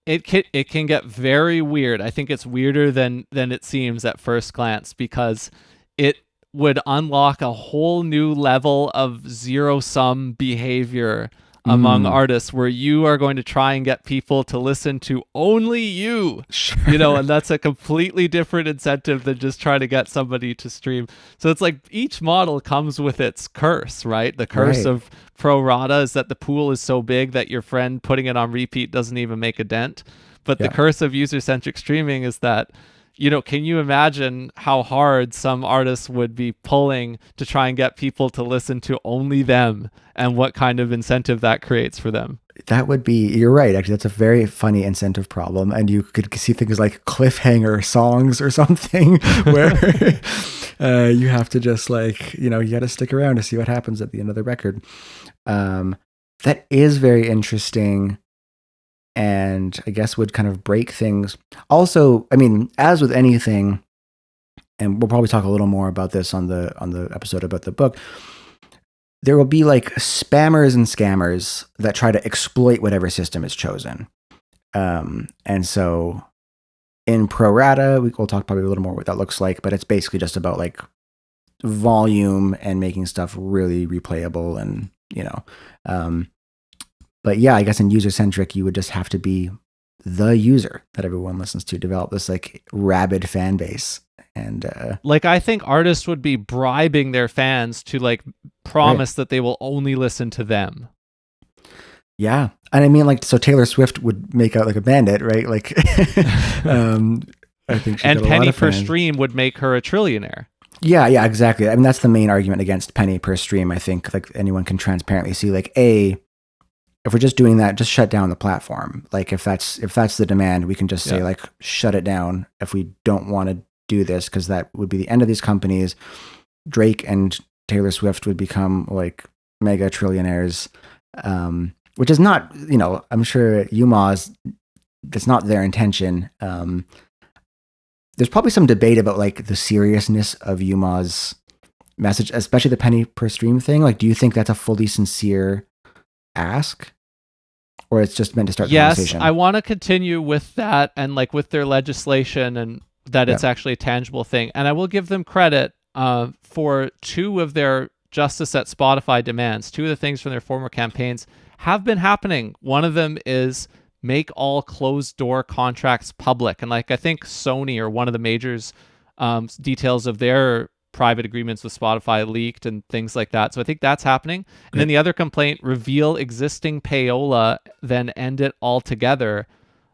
it can get very weird. I think it's weirder than it seems at first glance, because it would unlock a whole new level of zero-sum behavior among artists, where you are going to try and get people to listen to only you, and that's a completely different incentive than just trying to get somebody to stream. So it's like each model comes with its curse, right? The curse of pro rata is that the pool is so big that your friend putting it on repeat doesn't even make a dent. But the curse of user-centric streaming is that can you imagine how hard some artists would be pulling to try and get people to listen to only them, and what kind of incentive that creates for them? That would be, you're right. Actually, that's a very funny incentive problem. And you could see things like cliffhanger songs or something where you have to just like, you got to stick around to see what happens at the end of the record. That is very interesting. And I guess would kind of break things. Also, I mean, as with anything, and we'll probably talk a little more about this on the episode about the book, there will be like spammers and scammers that try to exploit whatever system is chosen. And so in pro rata, we'll talk probably a little more what that looks like, but it's basically just about like volume and making stuff really replayable and, but yeah, I guess in user-centric, you would just have to be the user that everyone listens to, develop this like rabid fan base. And like, I think artists would be bribing their fans to like promise that they will only listen to them. Yeah. And I mean, like, so Taylor Swift would make out like a bandit, right? Like, I think and penny per stream would make her a trillionaire. Yeah, exactly. I mean, that's the main argument against penny per stream. I think like anyone can transparently see like, if we're just doing that, just shut down the platform. Like if that's the demand, we can just say like, shut it down if we don't want to do this, because that would be the end of these companies. Drake and Taylor Swift would become like mega trillionaires, which is not, I'm sure UMAW's, that's not their intention. There's probably some debate about like the seriousness of UMAW's message, especially the penny per stream thing. Like, do you think that's a fully sincere ask? Or it's just meant to start the conversation? Yes, I want to continue with that and like with their legislation and that it's actually a tangible thing. And I will give them credit for two of their justice at Spotify demands. Two of the things from their former campaigns have been happening. One of them is make all closed door contracts public. And like, I think Sony or one of the majors details of their private agreements with Spotify leaked and things like that. So I think that's happening. And then the other complaint, reveal existing payola, then end it altogether.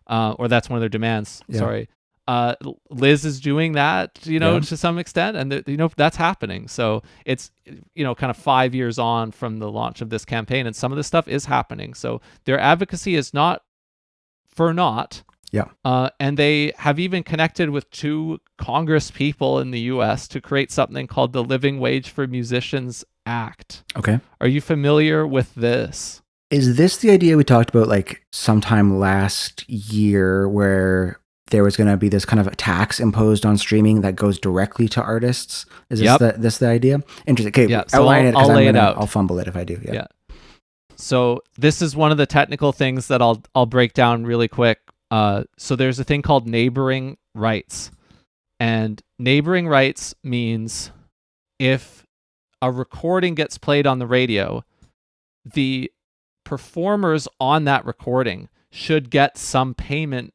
Or that's one of their demands. Yeah. Sorry. Liz is doing that, to some extent, and that's happening. So it's, kind of 5 years on from the launch of this campaign, and some of this stuff is happening. So their advocacy is not for naught. Yeah. And they have even connected with two Congress people in the U.S. to create something called the Living Wage for Musicians Act. Okay. Are you familiar with this? Is this the idea we talked about like sometime last year where there was going to be this kind of a tax imposed on streaming that goes directly to artists? Is this the idea? Interesting. Okay, yeah, so I'll lay it out. I'll fumble it if I do. Yeah. So this is one of the technical things that I'll break down really quick. So there's a thing called neighboring rights. And neighboring rights means if a recording gets played on the radio, the performers on that recording should get some payment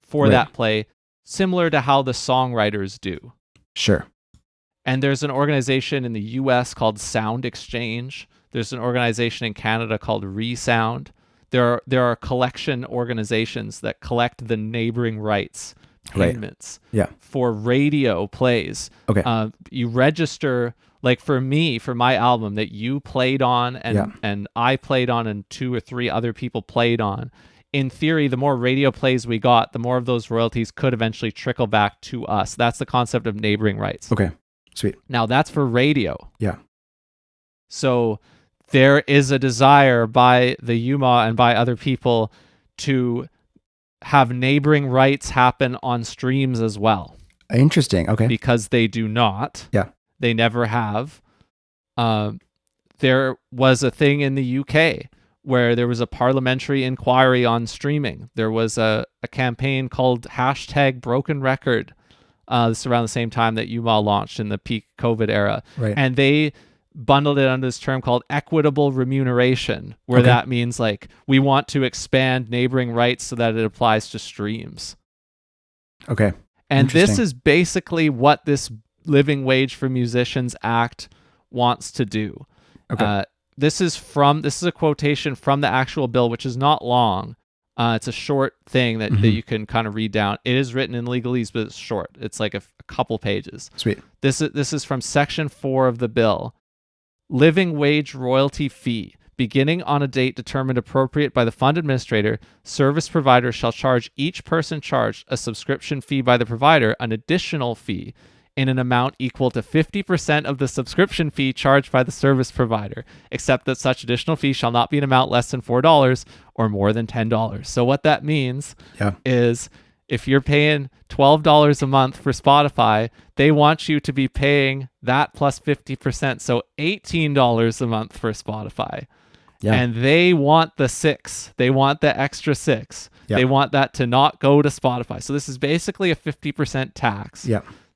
for that play, similar to how the songwriters do. Sure. And there's an organization in the US called Sound Exchange. There's an organization in Canada called Resound. There are collection organizations that collect the neighboring rights payments for radio plays. Okay. You register, like for me, for my album that you played on and I played on and 2 or 3 other people played on. In theory, the more radio plays we got, the more of those royalties could eventually trickle back to us. That's the concept of neighboring rights. Okay, sweet. Now that's for radio. Yeah. So there is a desire by the UMAW and by other people to have neighboring rights happen on streams as well. Interesting. Okay. Because they do not. Yeah. They never have. There was a thing in the UK where there was a parliamentary inquiry on streaming. There was a campaign called #BrokenRecord. This is around the same time that UMAW launched in the peak COVID era. Right. And they bundled it under this term called equitable remuneration, where that means like we want to expand neighboring rights so that it applies to streams. Okay. And this is basically what this Living Wage for Musicians Act wants to do. Okay. This is a quotation from the actual bill, which is not long. It's a short thing that you can kind of read down. It is written in legalese, but it's short. It's like a couple pages. Sweet. This is from Section 4 of the bill. Living wage royalty fee. Beginning on a date determined appropriate by the fund administrator, service provider shall charge each person charged a subscription fee by the provider an additional fee in an amount equal to 50% of the subscription fee charged by the service provider, except that such additional fee shall not be an amount less than $4 or more than $10. So what that means is if you're paying $12 a month for Spotify, they want you to be paying that plus 50%, so $18 a month for Spotify. Yeah. And they want the 6. They want the extra 6. Yep. They want that to not go to Spotify. So this is basically a 50% tax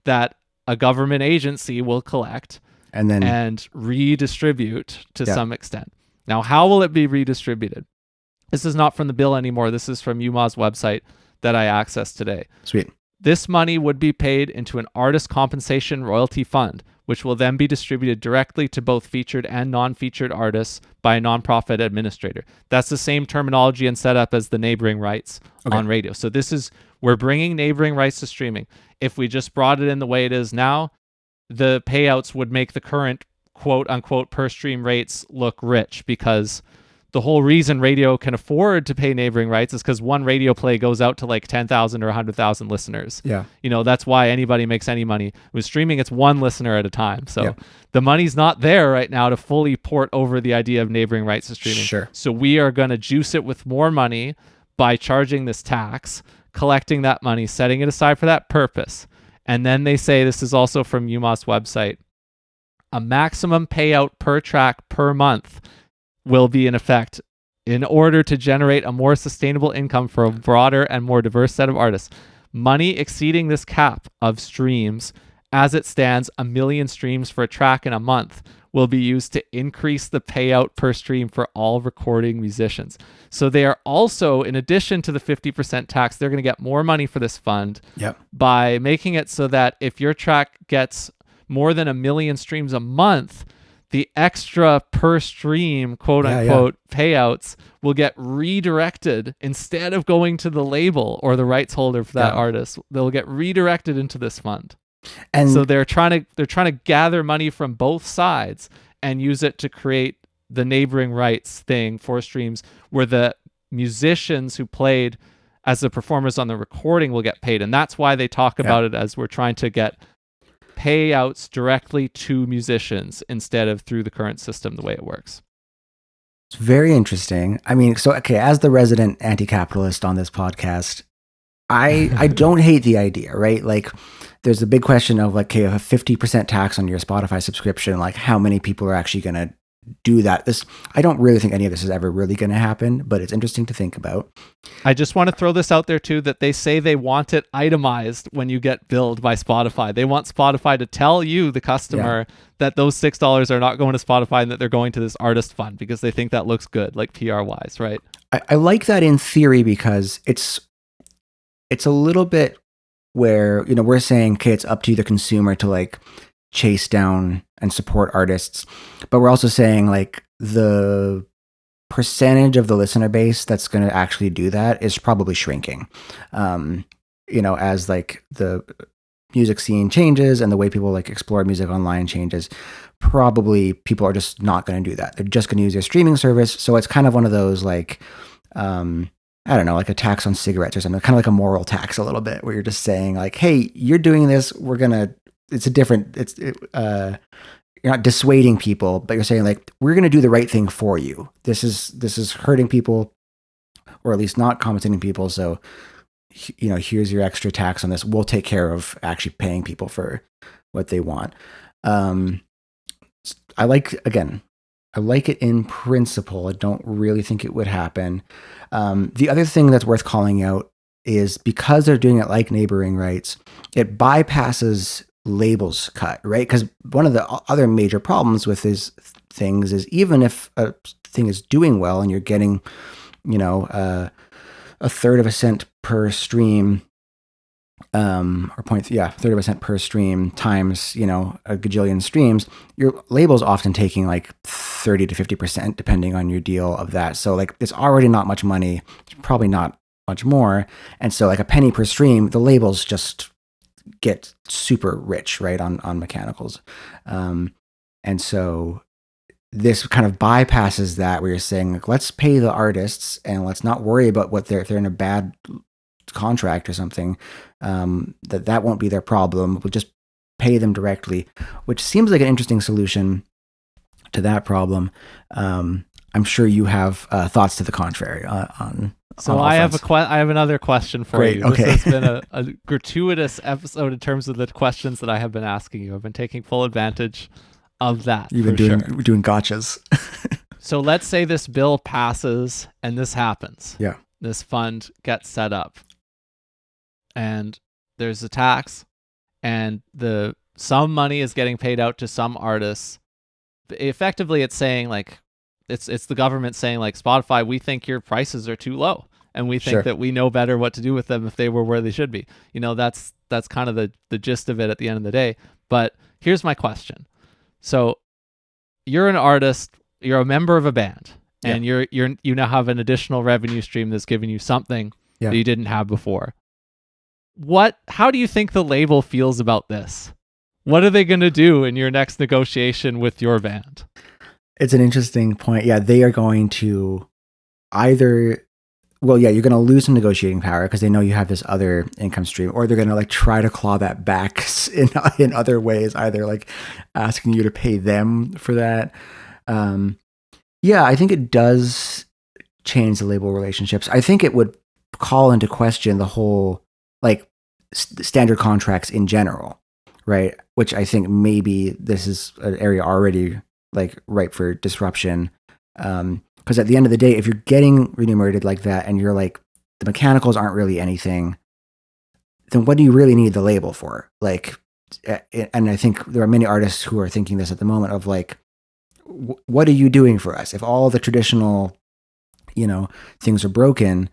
that a government agency will collect and redistribute to some extent. Now, how will it be redistributed? This is not from the bill anymore. This is from UMAW's website that I accessed today. Sweet. This money would be paid into an artist compensation royalty fund, which will then be distributed directly to both featured and non-featured artists by a nonprofit administrator. That's the same terminology and setup as the neighboring rights on radio. So we're bringing neighboring rights to streaming. If we just brought it in the way it is now, the payouts would make the current quote unquote per stream rates look rich, because the whole reason radio can afford to pay neighboring rights is because one radio play goes out to like 10,000 or 100,000 listeners. Yeah. That's why anybody makes any money. With streaming, it's one listener at a time. So the money's not there right now to fully port over the idea of neighboring rights to streaming. Sure. So we are going to juice it with more money by charging this tax, collecting that money, setting it aside for that purpose. And then they say, this is also from UMAW's website, a maximum payout per track per month will be in effect in order to generate a more sustainable income for a broader and more diverse set of artists. Money exceeding this cap of streams, as it stands, 1 million streams for a track in a month, will be used to increase the payout per stream for all recording musicians. So they are also, in addition to the 50% tax, they're going to get more money for this fund by making it so that if your track gets more than 1 million streams a month, the extra per stream, quote unquote, payouts will get redirected instead of going to the label or the rights holder for that artist. They'll get redirected into this fund. And so they're trying to gather money from both sides and use it to create the neighboring rights thing for streams, where the musicians who played as the performers on the recording will get paid. And that's why they talk about it as we're trying to get payouts directly to musicians instead of through the current system, the way it works. It's very interesting. I mean, so, as the resident anti-capitalist on this podcast, I don't hate the idea, right? Like, there's a big question of like, okay, a 50% tax on your Spotify subscription, like how many people are actually going to do that? I don't really think any of this is ever really going to happen, but it's interesting to think about. I just want to throw this out there too, that they say they want it itemized when you get billed by Spotify. They want Spotify to tell you, the customer, that those $6 are not going to Spotify and that they're going to this artist fund, because they think that looks good, like PR wise, right? I like that in theory, because it's a little bit where, we're saying, okay, it's up to the consumer to like chase down and support artists, but we're also saying like the percentage of the listener base that's going to actually do that is probably shrinking. As like the music scene changes and the way people like explore music online changes, probably people are just not going to do that. They're just going to use their streaming service. So it's kind of one of those like, I don't know, like a tax on cigarettes or something, kind of like a moral tax a little bit, where you're just saying like, hey, you're doing this, you're not dissuading people, but you're saying like, we're going to do the right thing for you. This is hurting people, or at least not compensating people. So, here's your extra tax on this. We'll take care of actually paying people for what they want. I like it in principle. I don't really think it would happen. The other thing that's worth calling out is, because they're doing it like neighboring rights, it bypasses labels cut, right? Because one of the other major problems with these things is, even if a thing is doing well and you're getting, a third of a cent per stream, or 30% per stream times, a gajillion streams, your label's often taking like 30 to 50%, depending on your deal of that. So like, it's already not much money. It's probably not much more. And so like a penny per stream, the labels just get super rich, right, on mechanicals. And so this kind of bypasses that, where you're saying, like, let's pay the artists and let's not worry about what if they're in a bad contract or something, that won't be their problem. We'll just pay them directly, which seems like an interesting solution to that problem. I'm sure you have thoughts to the contrary on. So I have I have another question for you. Okay. This has been a gratuitous episode in terms of the questions that I have been asking you. I've been taking full advantage of that. You've been doing gotchas. So let's say this bill passes and this happens. Yeah. This fund gets set up and there's a tax and some money is getting paid out to some artists. Effectively, it's saying like, it's the government saying like, Spotify, we think your prices are too low and we think that we know better what to do with them if they were where they should be. That's kind of the gist of it at the end of the day. But here's my question. So you're an artist, you're a member of a band, and you now have an additional revenue stream that's giving you something that you didn't have before. How do you think the label feels about this? What are they going to do in your next negotiation with your band? It's an interesting point. Yeah, they are going to either, you're going to lose some negotiating power because they know you have this other income stream, or they're going to like try to claw that back in other ways, either like asking you to pay them for that. I think it does change the label relationships. I think it would call into question the whole like standard contracts in general, right? Which I think maybe this is an area already like ripe for disruption. Because at the end of the day, if you're getting remunerated like that and you're like, the mechanicals aren't really anything, then what do you really need the label for? Like, and I think there are many artists who are thinking this at the moment of like, what are you doing for us? If all the traditional, things are broken,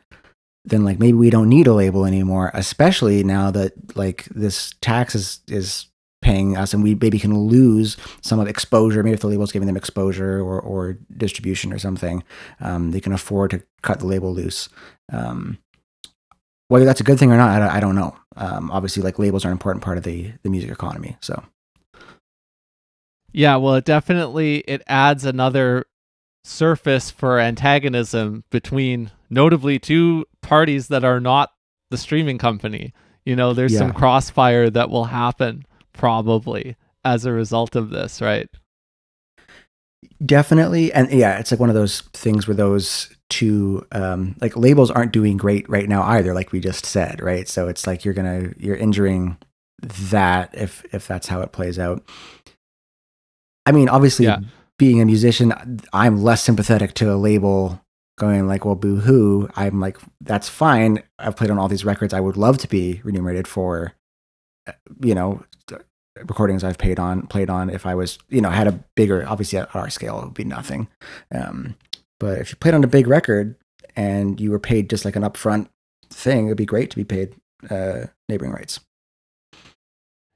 then like maybe we don't need a label anymore, especially now that like this tax is paying us and we maybe can lose some of exposure. Maybe if the label's giving them exposure or distribution or something, they can afford to cut the label loose. Whether that's a good thing or not, I don't know. Obviously, like labels are an important part of the music economy. So, yeah, well, it adds another surface for antagonism between notably two parties that are not the streaming company. There's some crossfire that will happen probably as a result of this, right? Definitely. And it's like one of those things where those two like labels aren't doing great right now either, like we just said, right? So it's like you're injuring that if that's how it plays out. I mean, obviously being a musician, I'm less sympathetic to a label going like, well, boo-hoo. I'm like, that's fine. I've played on all these records. I would love to be remunerated for, recordings I've played on. If I was, had a bigger, obviously at our scale, it would be nothing. But if you played on a big record and you were paid just like an upfront thing, it'd be great to be paid neighboring rights.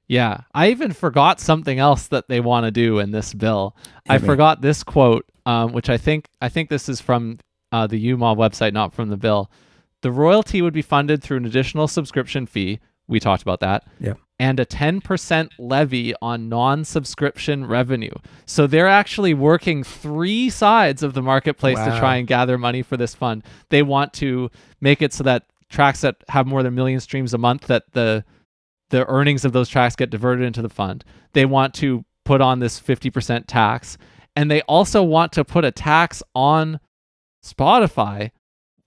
Yeah, I even forgot something else that they want to do in this bill. I forgot this quote, which I think this is from the UMAW website, not from the bill. The royalty would be funded through an additional subscription fee. We talked about that. Yeah. And a 10% levy on non-subscription revenue. So they're actually working three sides of the marketplace to try and gather money for this fund. They want to make it so that tracks that have more than 1 million streams a month, that the earnings of those tracks get diverted into the fund. They want to put on this 50% tax. And they also want to put a tax on Spotify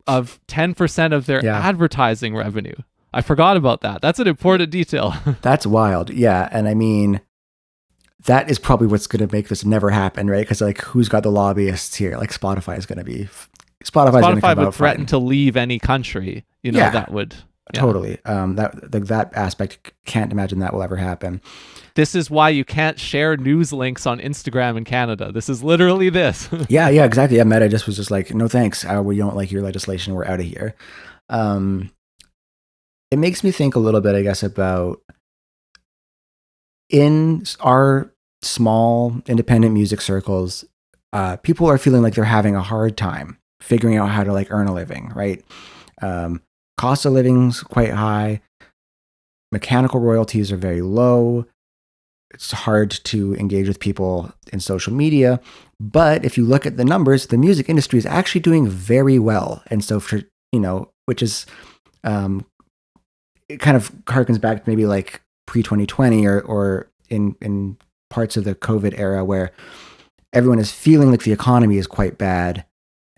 of 10% of their advertising revenue. I forgot about that. That's an important detail. That's wild. Yeah. And I mean, that is probably what's going to make this never happen, right? Because like, who's got the lobbyists here? Like Spotify is going to be... Spotify would threaten to leave any country. That would... Yeah. Totally. That aspect, can't imagine that will ever happen. This is why you can't share news links on Instagram in Canada. This is literally this. Yeah, exactly. Yeah, Meta was just like, no thanks. We don't like your legislation. We're out of here. it makes me think a little bit, I guess, about in our small independent music circles, people are feeling like they're having a hard time figuring out how to like earn a living, right? Um, Cost of living's quite high. Mechanical royalties are very low. It's hard to engage with people in social media. But if you look at the numbers, the music industry is actually doing very well. And so for, which is, it kind of harkens back to maybe like pre 2020 or in parts of the COVID era where everyone is feeling like the economy is quite bad.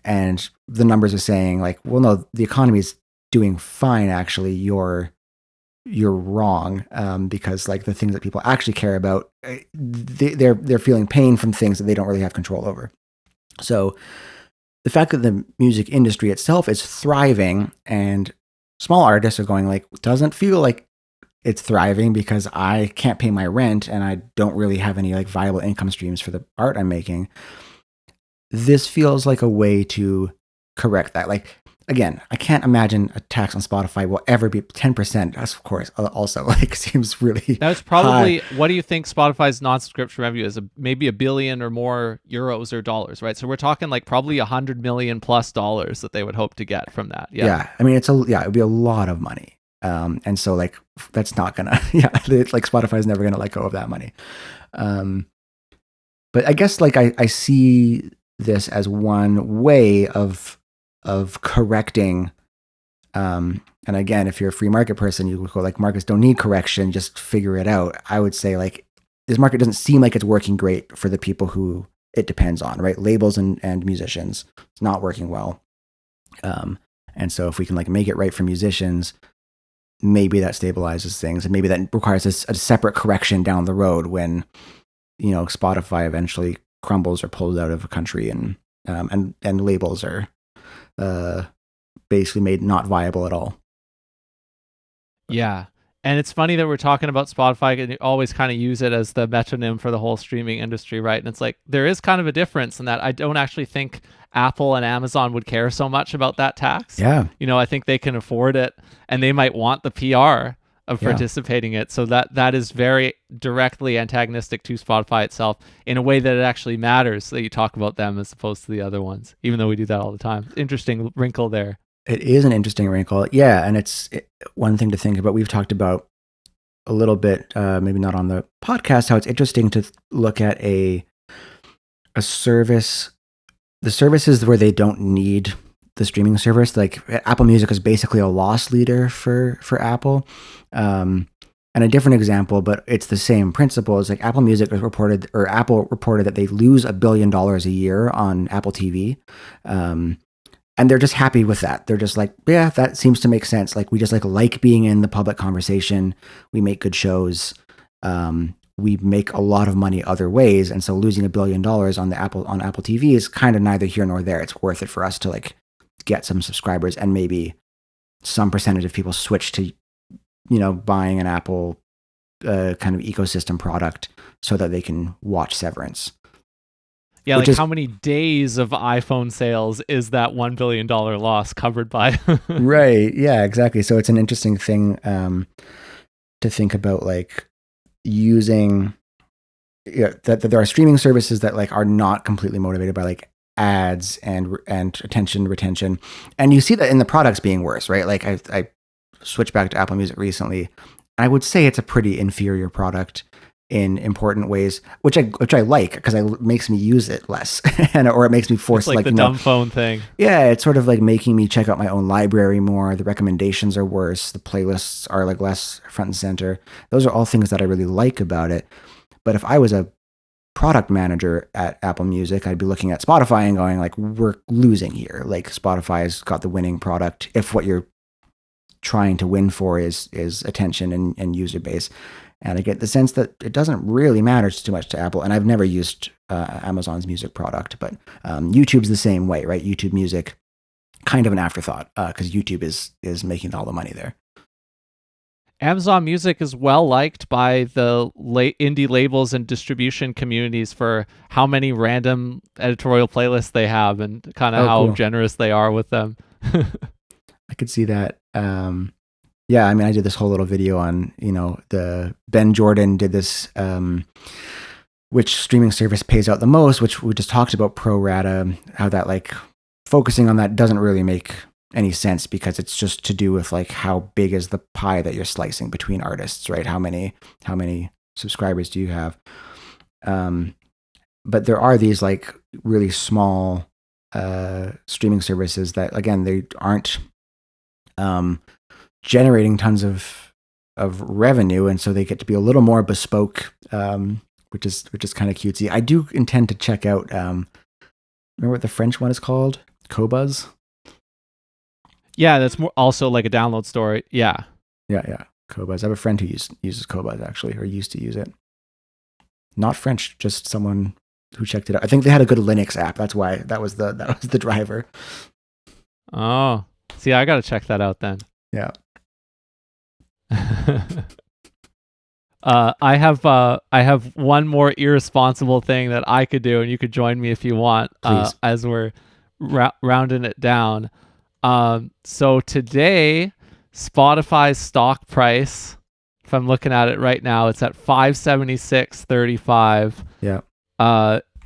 And the numbers are saying like, well, no, the economy is doing fine. Actually, you're wrong, because like the things that people actually care about, they're feeling pain from things that they don't really have control over. So the fact that the music industry itself is thriving and small artists are going like, doesn't feel like it's thriving because I can't pay my rent and I don't really have any like viable income streams for the art I'm making. This feels like a way to correct that. Like, again, I can't imagine a tax on Spotify will ever be 10%. That's, of course, also like seems really That's probably, high. what do you think Spotify's non-subscription revenue is? Maybe $1 billion or more euros or dollars, right? So we're talking like probably $100 million plus dollars that they would hope to get from that. Yeah. I mean, it would be a lot of money. And so like, that's not gonna, like Spotify's never gonna let go of that money. But I guess like I see this as one way of correcting. And again, if you're a free market person, you would go like, markets don't need correction, just figure it out. I would say like, this market doesn't seem like it's working great for the people who it depends on, right? Labels and musicians. It's not working well. And so if we can like make it right for musicians, maybe that stabilizes things, and maybe that requires a separate correction down the road when, Spotify eventually crumbles or pulls out of a country and labels are basically made not viable at all. Yeah. And it's funny that we're talking about Spotify and you always kind of use it as the metronym for the whole streaming industry, right? And it's like there is kind of a difference in that I don't actually think Apple and Amazon would care so much about that tax. Yeah. I think they can afford it and they might want the PR of participating in it. So that is very directly antagonistic to Spotify itself in a way that it actually matters that you talk about them as opposed to the other ones, even though we do that all the time. Interesting wrinkle there. It is an interesting wrinkle. Yeah. And it's one thing to think about. We've talked about a little bit, maybe not on the podcast, how it's interesting to look at a service, the services where they don't need the streaming service. Like Apple Music is basically a loss leader for Apple. And a different example, but it's the same principle, is like Apple Music has reported, or Apple reported that they lose $1 billion a year on Apple TV. And they're just happy with that. They're just like, yeah, that seems to make sense. Like we just like being in the public conversation. We make good shows. We make a lot of money other ways. And so losing $1 billion on Apple TV is kind of neither here nor there. It's worth it for us to like get some subscribers, and maybe some percentage of people switch to, buying an Apple kind of ecosystem product so that they can watch Severance. Yeah, like how many days of iPhone sales is that $1 billion loss covered by? Right. Yeah, exactly. So it's an interesting thing to think about, like using that there are streaming services that like are not completely motivated by like ads and attention retention. And you see that in the products being worse, right? Like I switched back to Apple Music recently. I would say it's a pretty inferior product in important ways, which I like because it makes me use it less, or it makes me force it's like the dumb phone thing. Yeah, it's sort of like making me check out my own library more. The recommendations are worse. The playlists are like less front and center. Those are all things that I really like about it. But if I was a product manager at Apple Music, I'd be looking at Spotify and going like, we're losing here. Like Spotify's got the winning product if what you're trying to win for is attention and user base. And I get the sense that it doesn't really matter too much to Apple. And I've never used Amazon's music product, but YouTube's the same way, right? YouTube Music, kind of an afterthought because YouTube is making all the money there. Amazon Music is well liked by the indie labels and distribution communities for how many random editorial playlists they have and kind of how generous they are with them. I could see that. Yeah, I mean, I did this whole little video on, the Ben Jordan did this, which streaming service pays out the most, which we just talked about pro rata, how that like focusing on that doesn't really make any sense because it's just to do with like how big is the pie that you're slicing between artists, right? How many subscribers do you have? But there are these like really small streaming services that again they aren't generating tons of revenue, and so they get to be a little more bespoke, which is kind of cutesy. I do intend to check out. Remember what the French one is called? Cobuzz. Yeah, that's more also like a download store. Yeah. Cobuzz. I have a friend who uses Cobuzz actually, or used to use it. Not French, just someone who checked it out. I think they had a good Linux app. That's why that was the driver. Oh, see, I got to check that out then. Yeah. I have one more irresponsible thing that I could do, and you could join me if you want. As we're rounding it down. So today, Spotify's stock price, if I'm looking at it right now, it's at $576.35. Yeah.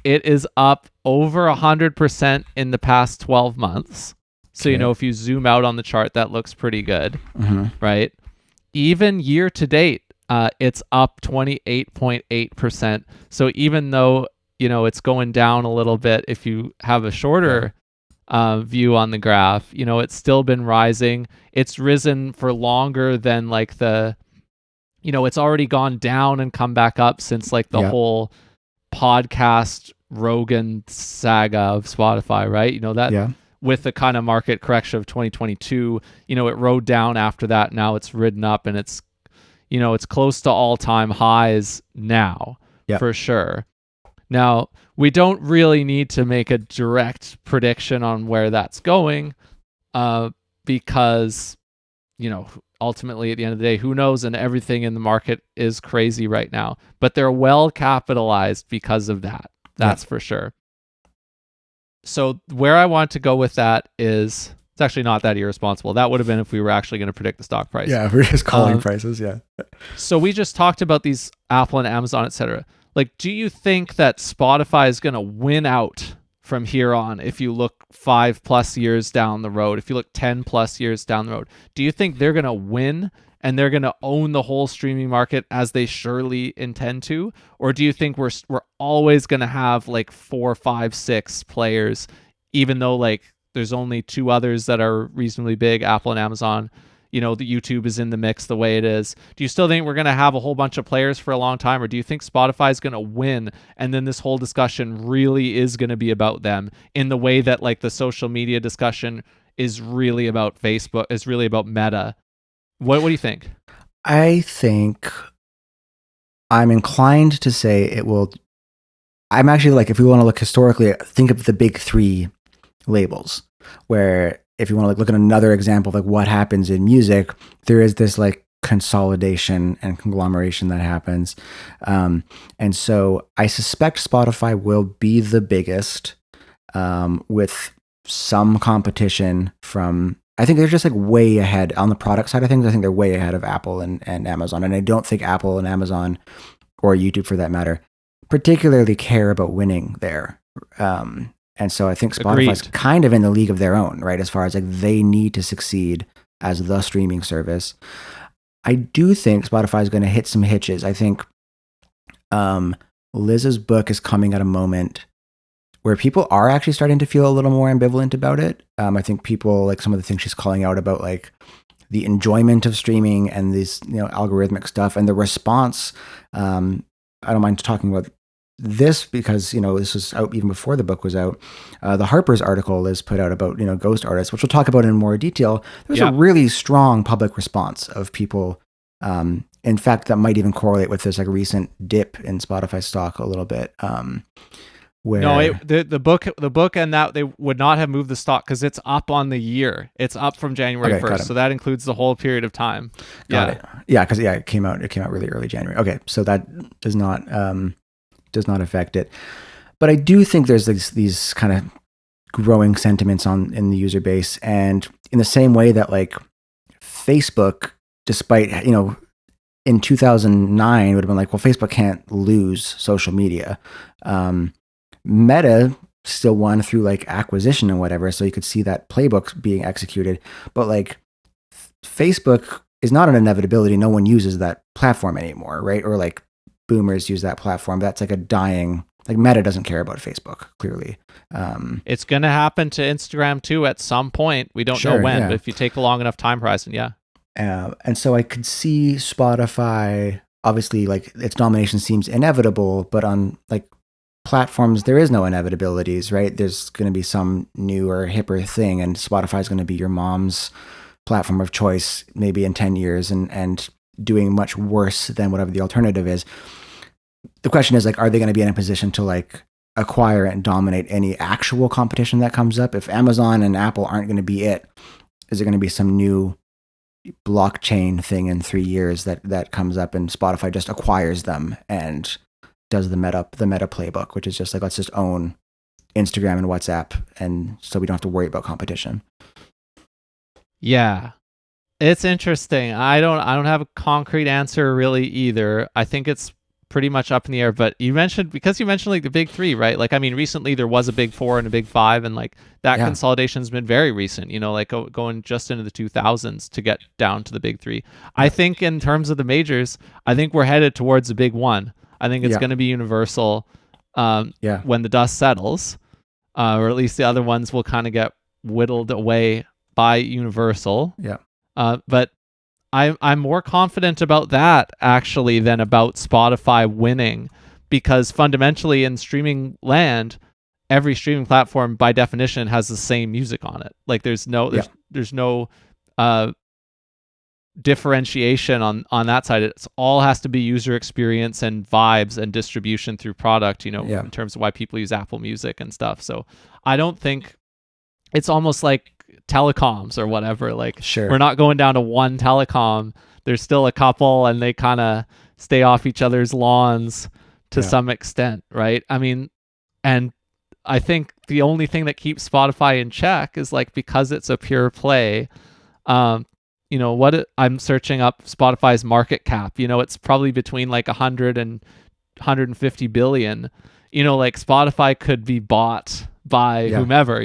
It is up over 100% in the past 12 months. So, okay. If you zoom out on the chart, that looks pretty good, right? Even year to date, it's up 28.8%. So even though, it's going down a little bit, if you have a shorter view on the graph, it's still been rising. It's risen for longer than like it's already gone down and come back up since like the whole podcast Rogan saga of Spotify, right? With the kind of market correction of 2022, it rode down after that. Now it's ridden up and it's close to all-time highs now, for sure. Now, we don't really need to make a direct prediction on where that's going because, ultimately at the end of the day, who knows? And everything in the market is crazy right now. But they're well capitalized because of that. That's for sure. So where I want to go with that is, it's actually not that irresponsible. That would have been if we were actually going to predict the stock price. Yeah, we're just calling prices, yeah. So we just talked about these Apple and Amazon, etc. Like, do you think that Spotify is going to win out from here on if you look 5+ years down the road, if you look 10+ years down the road? Do you think they're going to win and they're going to own the whole streaming market as they surely intend to? Or do you think we're always going to have like 4, 5, 6 players, even though like there's only 2 others that are reasonably big, Apple and Amazon? The YouTube is in the mix the way it is. Do you still think we're going to have a whole bunch of players for a long time, or do you think Spotify is going to win and then this whole discussion really is going to be about them in the way that like the social media discussion is really about Facebook, is really about Meta? What do you think? I think I'm inclined to say it will. I'm actually like, if we want to look historically, think of the big 3 labels, where if you want to like look at another example of like what happens in music, there is this like consolidation and conglomeration that happens. And so I suspect Spotify will be the biggest, with some competition from, I think they're just like way ahead on the product side of things. I think they're way ahead of Apple and Amazon. And I don't think Apple and Amazon, or YouTube for that matter, particularly care about winning there. And so I think Spotify's kind of in the league of their own, right? As far as like they need to succeed as the streaming service. I do think Spotify is going to hit some hitches. I think Liz's book is coming at a moment where people are actually starting to feel a little more ambivalent about it. I think people, like some of the things she's calling out about like the enjoyment of streaming and this, algorithmic stuff and the response. I don't mind talking about this because, this was out even before the book was out. The Harper's article Liz put out about, ghost artists, which we'll talk about in more detail. There was a really strong public response of people. In fact, that might even correlate with this like recent dip in Spotify stock a little bit. The book and that they would not have moved the stock because it's up on the year. It's up from January 1st, so that includes the whole period of time. Got it. Yeah, because it came out really early January. Okay, so that does not affect it. But I do think there's these kind of growing sentiments in the user base, and in the same way that like Facebook despite, in 2009, it would have been like, well, Facebook can't lose social media. Meta still won through like acquisition and whatever. So you could see that playbook being executed. But like Facebook is not an inevitability. No one uses that platform anymore, right? Or like boomers use that platform. That's like a dying, like Meta doesn't care about Facebook, clearly. It's going to happen to Instagram too at some point. We don't know when, but if you take a long enough time horizon, yeah. And so I could see Spotify, obviously, like its domination seems inevitable, but on like platforms, there is no inevitabilities, right? There's going to be some newer, hipper thing, and Spotify is going to be your mom's platform of choice, maybe in 10 years, and doing much worse than whatever the alternative is. The question is, like, are they going to be in a position to like acquire and dominate any actual competition that comes up? If Amazon and Apple aren't going to be it, is there going to be some new blockchain thing in 3 years that comes up and Spotify just acquires them and does the meta playbook, which is just like, let's just own Instagram and WhatsApp, and so we don't have to worry about competition. Yeah. It's interesting. I don't have a concrete answer really either. I think it's pretty much up in the air, but you mentioned like the big three, right? Like, I mean, recently there was a big four and a big five, and like that consolidation's been very recent, like going just into the 2000s to get down to the big three. I think in terms of the majors, I think we're headed towards the big one. I think it's going to be Universal when the dust settles, or at least the other ones will kind of get whittled away by Universal. Yeah. But I'm more confident about that actually than about Spotify winning, because fundamentally in streaming land, every streaming platform by definition has the same music on it. Like there's no differentiation on that side. It all has to be user experience and vibes and distribution through product, in terms of why people use Apple Music and stuff. So I don't think it's almost like telecoms or whatever. Like, we're not going down to one telecom. There's still a couple, and they kind of stay off each other's lawns to some extent, right? I mean, and I think the only thing that keeps Spotify in check is like, because it's a pure play. I'm searching up Spotify's market cap. It's probably between like 100 and 150 billion. Like Spotify could be bought by whomever.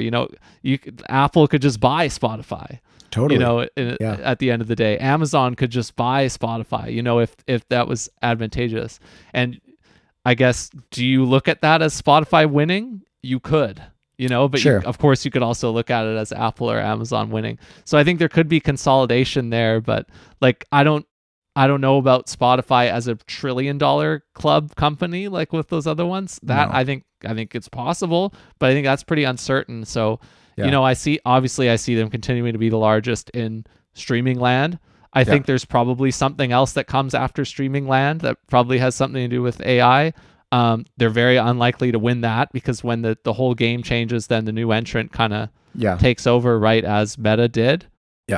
Apple could just buy Spotify. Totally. At the end of the day, Amazon could just buy Spotify. If that was advantageous. And I guess, do you look at that as Spotify winning? You could. But of course you could also look at it as Apple or Amazon winning. So I think there could be consolidation there, but like I don't know about Spotify as a $1 trillion club company like with those other ones. That I think it's possible, but I think that's pretty uncertain. So I see them continuing to be the largest in streaming land. I think there's probably something else that comes after streaming land that probably has something to do with AI. They're very unlikely to win that, because when the whole game changes, then the new entrant kind of takes over, right, as Meta did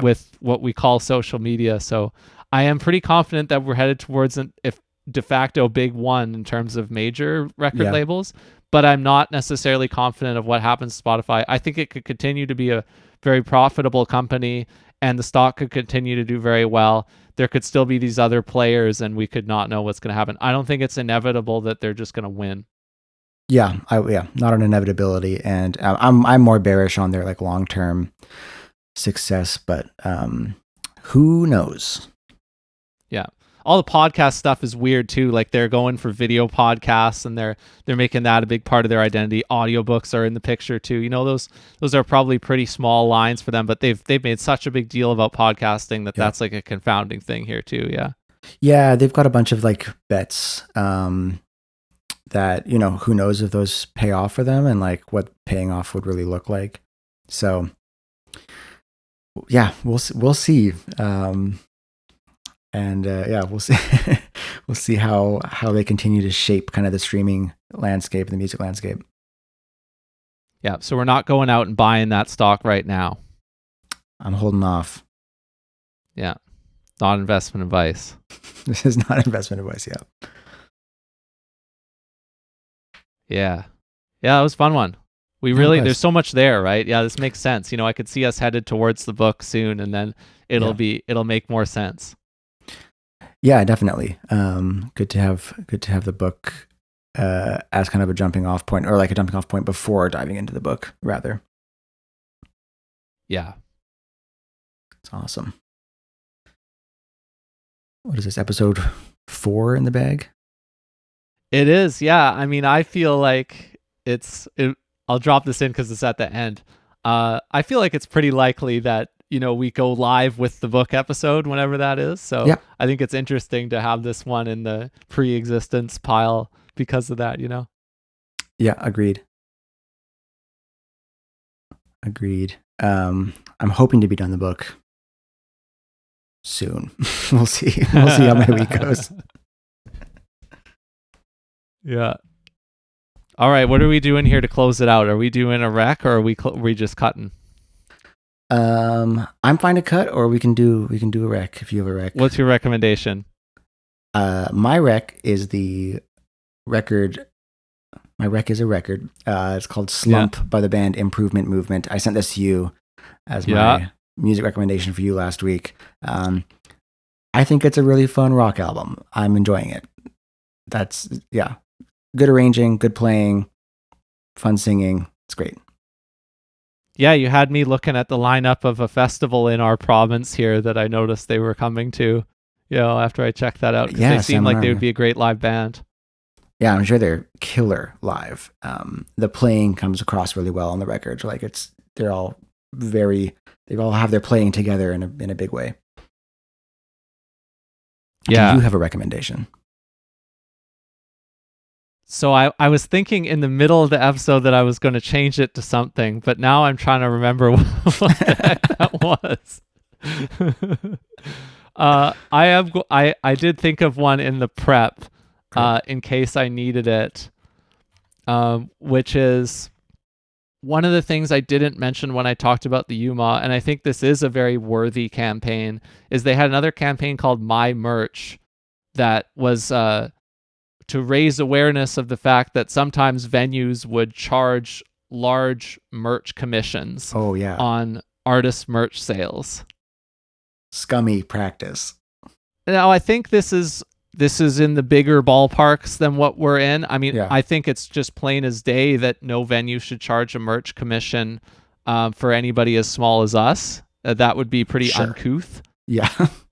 with what we call social media. So I am pretty confident that we're headed towards an if de facto big one in terms of major record labels, but I'm not necessarily confident of what happens to Spotify. I think it could continue to be a very profitable company, and the stock could continue to do very well. There could still be these other players, and we could not know what's going to happen. I don't think it's inevitable that they're just going to win. Yeah, not an inevitability, and I'm more bearish on their like long-term success, but who knows? Yeah. All the podcast stuff is weird too. Like they're going for video podcasts, and they're making that a big part of their identity. Audiobooks are in the picture too. Those are probably pretty small lines for them, but they've made such a big deal about podcasting that's like a confounding thing here too. Yeah. Yeah, they've got a bunch of like bets that, who knows if those pay off for them and like what paying off would really look like. So yeah, we'll see. We'll see. We'll see how they continue to shape kind of the streaming landscape, the music landscape. Yeah, so we're not going out and buying that stock right now. I'm holding off. Yeah, not investment advice. This is not investment advice. Yeah, it was a fun one. There's so much there, right? Yeah, this makes sense. I could see us headed towards the book soon, and then it'll make more sense. Yeah, definitely. Good to have the book as kind of a jumping off point, or like a jumping off point before diving into the book, rather. Yeah. It's awesome. What is this, episode 4 in the bag? It is, yeah. I mean, I feel like I'll drop this in because it's at the end. I feel like it's pretty likely that we go live with the book episode whenever that is. So Yeah. I think it's interesting to have this one in the pre-existence pile because of that. Yeah, agreed. I'm hoping to be done the book soon. We'll see how my week goes. Yeah. All right, what are we doing here to close it out? Are we doing a rec, or are we just cutting? I'm fine to cut, or we can do a rec if you have a rec. What's your recommendation? My rec is the record. My rec is a record. It's called Slump by the band Improvement Movement. I sent this to you as my music recommendation for you last week. I think it's a really fun rock album. I'm enjoying it. That's, good arranging, good playing, fun singing. It's great. Yeah, you had me looking at the lineup of a festival in our province here that I noticed they were coming to, after I checked that out, because they seem like they would be a great live band. Yeah, I'm sure they're killer live. The playing comes across really well on the record. Like they all have their playing together in a big way. Yeah. Do you have a recommendation? So I was thinking in the middle of the episode that I was going to change it to something, but now I'm trying to remember what the heck that was. I did think of one in the prep in case I needed it, which is one of the things I didn't mention when I talked about the UMAW, and I think this is a very worthy campaign, is they had another campaign called My Merch that was to raise awareness of the fact that sometimes venues would charge large merch commissions on artist merch sales. Scummy practice. Now, I think this is in the bigger ballparks than what we're in. I mean, I think it's just plain as day that no venue should charge a merch commission for anybody as small as us. That would be pretty uncouth. Yeah.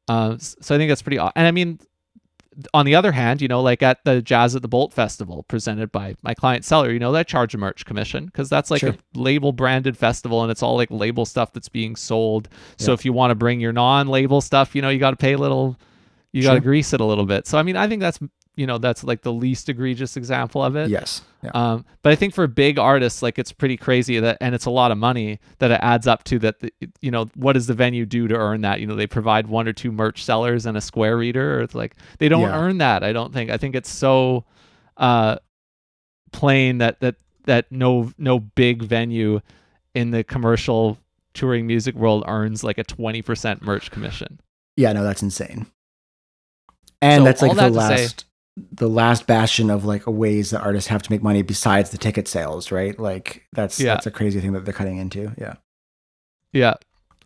So I think that's pretty. And I mean, on the other hand, like at the Jazz at the Bolt Festival presented by my client Seller, they charge a merch commission because that's like a label branded festival, and it's all like label stuff that's being sold. So if you want to bring your non-label stuff, you got to pay a little, you got to grease it a little bit. So, I mean, I think that's, that's like the least egregious example of it. Yes. Yeah. But I think for big artists, like it's pretty crazy that, and it's a lot of money that it adds up to that, what does the venue do to earn that? They provide 1 or 2 merch sellers and a square reader, or it's like, they don't earn that. I don't think. I think it's so plain that no big venue in the commercial touring music world earns like a 20% merch commission. Yeah, no, that's insane. And so that's like the last bastion of like ways that artists have to make money besides the ticket sales, right? Like that's a crazy thing that they're cutting into. Yeah. Yeah.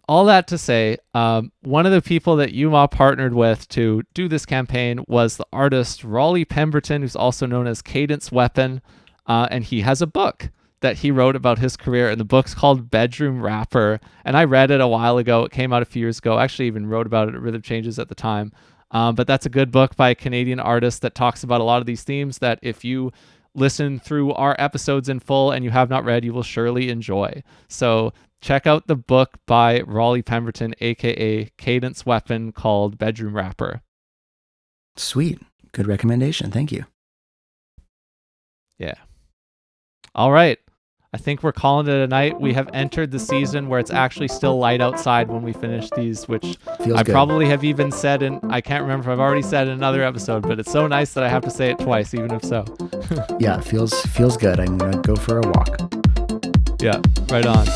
All that to say, one of the people that UMAW partnered with to do this campaign was the artist Raleigh Pemberton, who's also known as Cadence Weapon. And he has a book that he wrote about his career, and the book's called Bedroom Rapper. And I read it a while ago. It came out a few years ago. I actually even wrote about it at Rhythm Changes at the time. But that's a good book by a Canadian artist that talks about a lot of these themes that if you listen through our episodes in full and you have not read, you will surely enjoy. So check out the book by Raleigh Pemberton, aka Cadence Weapon, called Bedroom Rapper. Sweet. Good recommendation. Thank you. Yeah. All right. I think we're calling it a night. We have entered the season where it's actually still light outside when we finish these, which feels I good. Probably have even said I can't remember if I've already said in another episode, but it's so nice that I have to say it twice, even if so. Yeah, it feels good. I'm going to go for a walk. Yeah, right on.